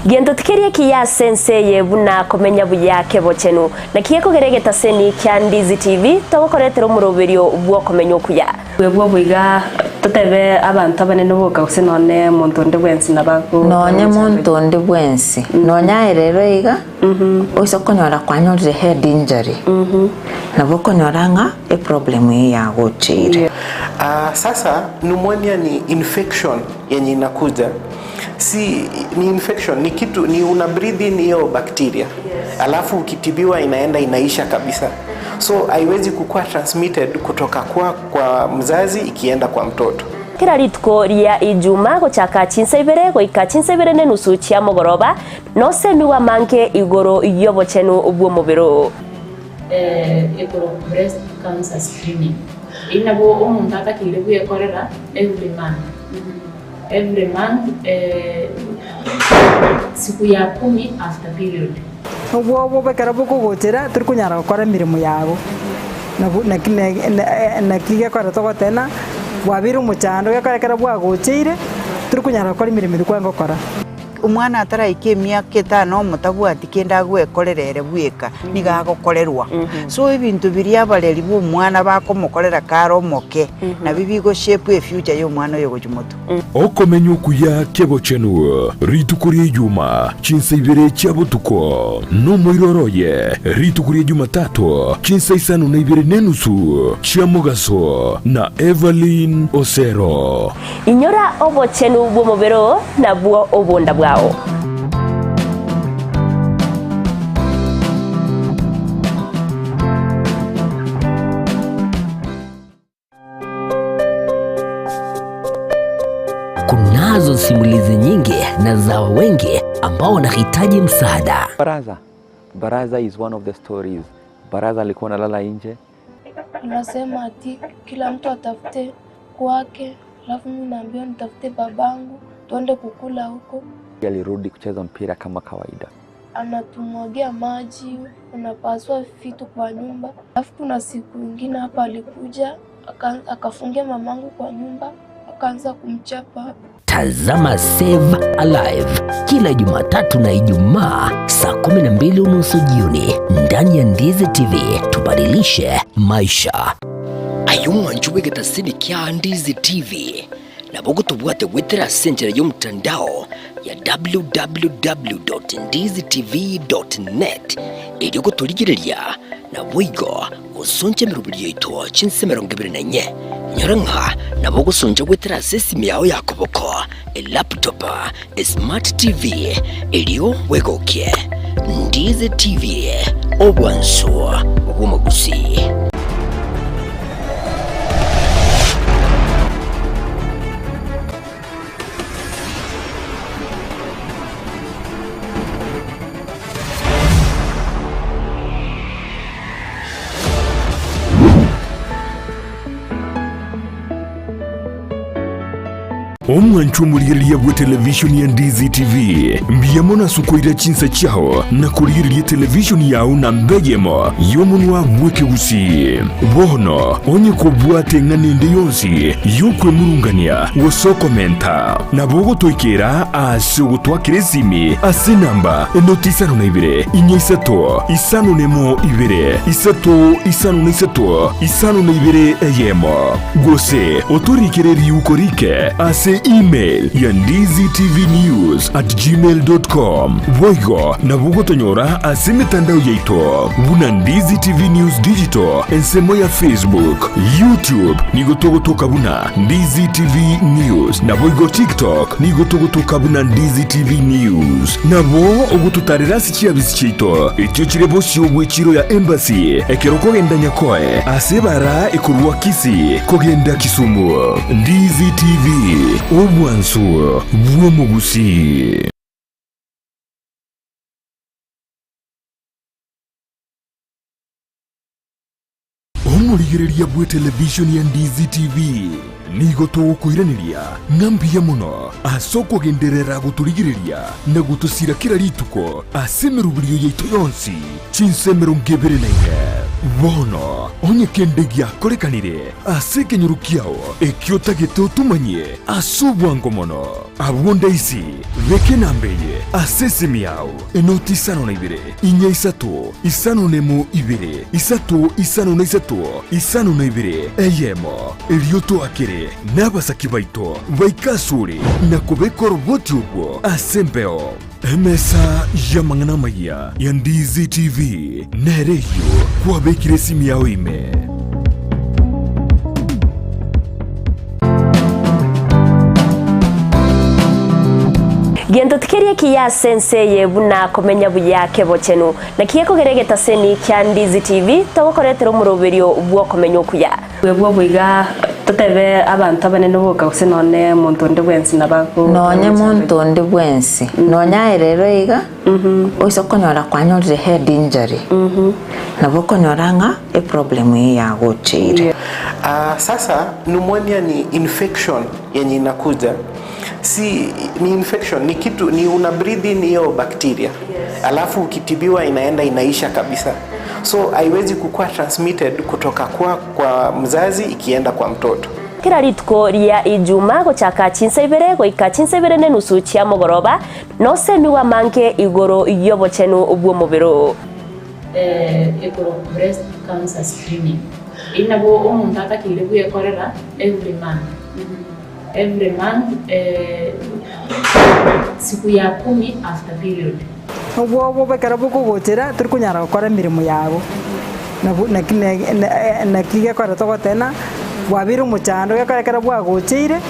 Gendo tikerie kia senseye buna komenya buyake bochenu na kieko geregeta seni kya Ndizi TV togokoretero muroberio bwo komenya okuya bwo buiga tutebe abantu abanene boka kusinone muntu ndi bwensi nabaku nonye muntu ndi bwensi nonya erero iga oiso konyora kwanyore head injury nabo konyoranga e problem ya gochire. Sasa pneumonia ni infection yenye inakuja, si ni infection, ni kitu ni una breathe in hiyo bacteria, alafu ukitibiwa inaenda inaisha kabisa, so haiwezi kukua transmitted kutoka kwa mzazi ikienda kwa mtoto. Kira rituko ria ijuma gochaka chinsebere goika chinsebere ne nusu chia mogoroba no semiwa manke igoro yobochenu ubwo mubiro igoro breast cancer screening inabo umuntu atakire kuyekorera every month siku ya 10 after period ubwo bekara buko gochera turi kunyara gukora mirimo yago na kige kora togotena wabira umuchando gakarekera bwagochire turi kunyara gukora mirimo dukwango kora umwana ataraike myaka 5 mutabwati kenda gwekorerere bwika nigagokorerwa so ibintu biri abareri bwo mwana bakomukorera karo moke na bibigo shape e future yo mwana yo gojumoto okomenya okuya kebochenu ritukuri juma chinsebere chabutuko no moiroroye ritukuri juma 3 chinsaisano na ibere nenusu chamugaso na Evelyn Osero inyora obochenu bwo mubero na bwo obonda bwao Kunazo simulizi nyingi na za wengi ambao wanahitaji msaada. Baraza is one of the stories. Baraza alikuwa analala nje. Anasema ati kila mtu atafute kwake, alafu mimi naambia nitafute babangu tuende kukula huko. Alirudi kucheza mpira kama kawaida. Anatumwagia maji, anapaswa vitu kwa nyumba. Alafu kuna siku nyingine hapa alikuja akafungia mamangu kwa nyumba, akaanza kumchapa. Tazama Save Alive kila Jumatatu na Ijumaa saa 12:30 jioni ndani ya Ndizi TV. Tubadilishe maisha. Ayumwa njuwe getasini kya Ndizi TV na bogo tubwate wetera senjera y'umtandao ya www.ndizitv.net ili kutuligirelia na wigo usonje mirubiri yito chinsemero 24 nyaranka na bogo sonje wetera sesimi yao yakoboko laptop smart TV iliyo wegokie Ndizi TV obwanso obumagusi. omwanchu omuliriria bwa televishoni ya Ndizi TV mbiyamona sukoira chinsa chao na kuliriria televishoni yao na mbeyemo yomunwa mweke usi bono onye kubwate nganende yonsi yokwe murungania wosokomenta na bogo toikera ase gutwakire simi ase namba enotisano na ibere inyisato isano nemo ibere isato isano na isato isano na ibere eyemo gose otorikere riukorike ase email ya ndiztvnews@gmail.com boigo na bogo tonyora ase mitandao yaito buna Ndizi TV News Digital ensemo ya Facebook, YouTube nigotogotoka buna Ndizi TV News na boigo TikTok nigotogotoka buna Ndizi TV News na bo ogututarira sikia bisichito ekyo kirebo shobwe chiro ya embassy ekeroko genda nyakoe asebara ekurwa kisi kogenda Kisumu. Ndizi TV obwansu bwomugusi. Omuliriria bwa televishoni ya Ndizi TV nigo tugukwiraniria ngambia muno asoko genderera guturigiriria na gutusira kira rituko asemeruburio yaitu yonsi chinsemero ngeberenenge bono onye kendegia korekanire asekenyurukiao ekiotagete utumanye asubwango mono abonda isi veke nambeye asesemiao enotisano na ibere inya isato isano nemo ibere isato isano na isato isano na ibere eyemo elioto akere n'abasaki baito baikasure na kubekora uboti ubwo asembeo emesa yamangana maya ya Ndizi TV nereyo kwabekire simi yao ime Gendo tikerie kiya senseye buna komenya buyake bochenu na kiyeko geregeta seni kya Ndizi TV togokoretero muroberio bwo komenya okuya bwo bwiga tutebe abantu abanene boka kusinone muntu ndi bwensi nabago nonye muntu ndi bwensi nonya erero iga oisokonyora kwanyorire head injury nabo konyoranga e problem ya gochire. Sasa pneumonia ni infection yenye inakuja, si ni infection, ni kitu ni una breathe in hiyo bacteria, alafu ukitibiwa inaenda inaisha kabisa, so haiwezi kukua transmitted kutoka kwa mzazi ikienda kwa mtoto. Kira ritko ria ijuma gochaka chinsa ibere goika chinsa ibere ne nusu chia mogoroba no semiwa manke igoro yobochenu ubwo mubero ekoro breast cancer screening inabo omuntu atakire kuyekorera every month siku ya 10 after period ubwo bekara buko gotera turi kunyara gukora mirimo yabo na kige kora togotena wabira umuchando gakarekera bwagukire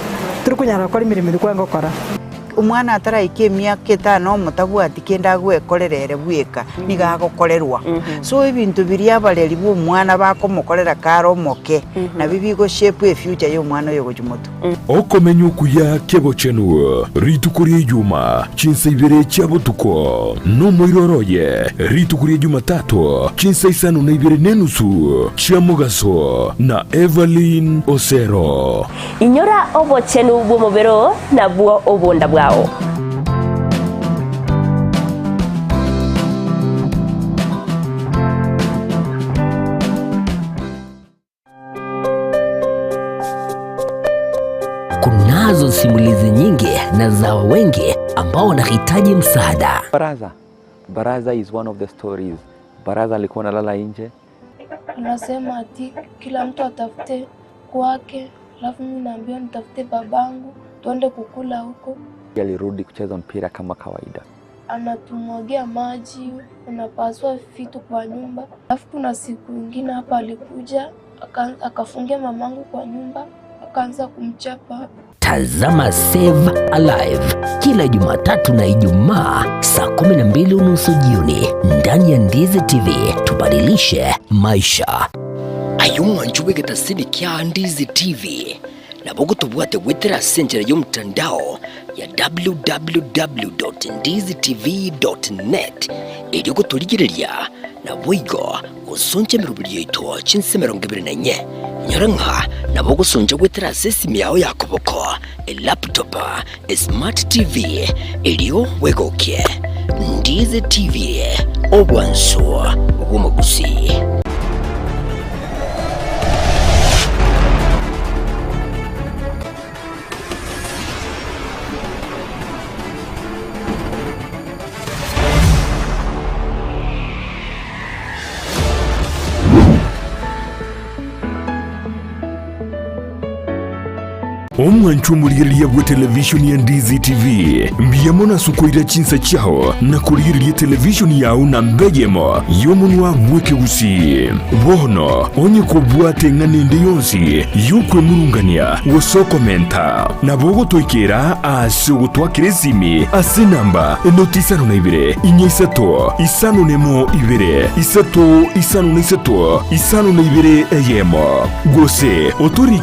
turi kunyara gukora imirimo iri kwengo kora umwana ataraike emyaka 5 omutabwati kenda gwekorerere bweka nigagokorerwa so ebintu biri abareri bw'omwana bakomukorera karo moke na bibigo shape future y'omwana oyo gojumoto okomenya okuya kebochenu ritukuri ijuma chinsa ibere chabutuko no moiroroye ritukuri juma 3 chinsa isano na ibere nenusu chamugaso na Evelyn Osero inyora obochenu bwo mubero na bwo obonda bwao Kunazo simulizi nyingi na za wengi ambao wanahitaji msaada. Baraza is one of the stories. Baraza alikuwa analala nje. Anasema ati kila mtu atafute kwake, alafu mimi naambia nitafute babangu tuende kukula huko. Alirudi kucheza mpira kama kawaida. Anatumwagia maji, unapaswa vitu kwa nyumba. Alafu kuna siku nyingine hapa alikuja akafungia mamangu kwa nyumba, akaanza kumchapa. Tazama Save Alive kila Jumatatu na Ijumaa saa 12:30 jioni ndani ya Ndizi TV. Tubadilishe maisha. Ayumwa njuwege tasini kia Ndizi TV na bogo tubuate wetera senjera y'omutandao ya www.ndizitv.net eriko tuligiriria na boigo usonche mirubiri yito chinse 24 nyoranga nabo gusonja gwetera sesimi yao ya koboko laptop smart tv elio wegokie Ndizi TV obwanso bw'omugusi. Omwanchu muliriye bwa televishoni ya Ndizi TV mbiyamona sukoira chinsa chao na kuliriye televishoni yao na mbegemo yomunwa mweke usi bono onye kubwate nganende yonsi yukwe murungania woso komenta na bogo toikera asugo twakiresimi ase namba enotisano na ibere inyesato isano nemo ibere isato isano na isato isano na ibere eyemo gose otori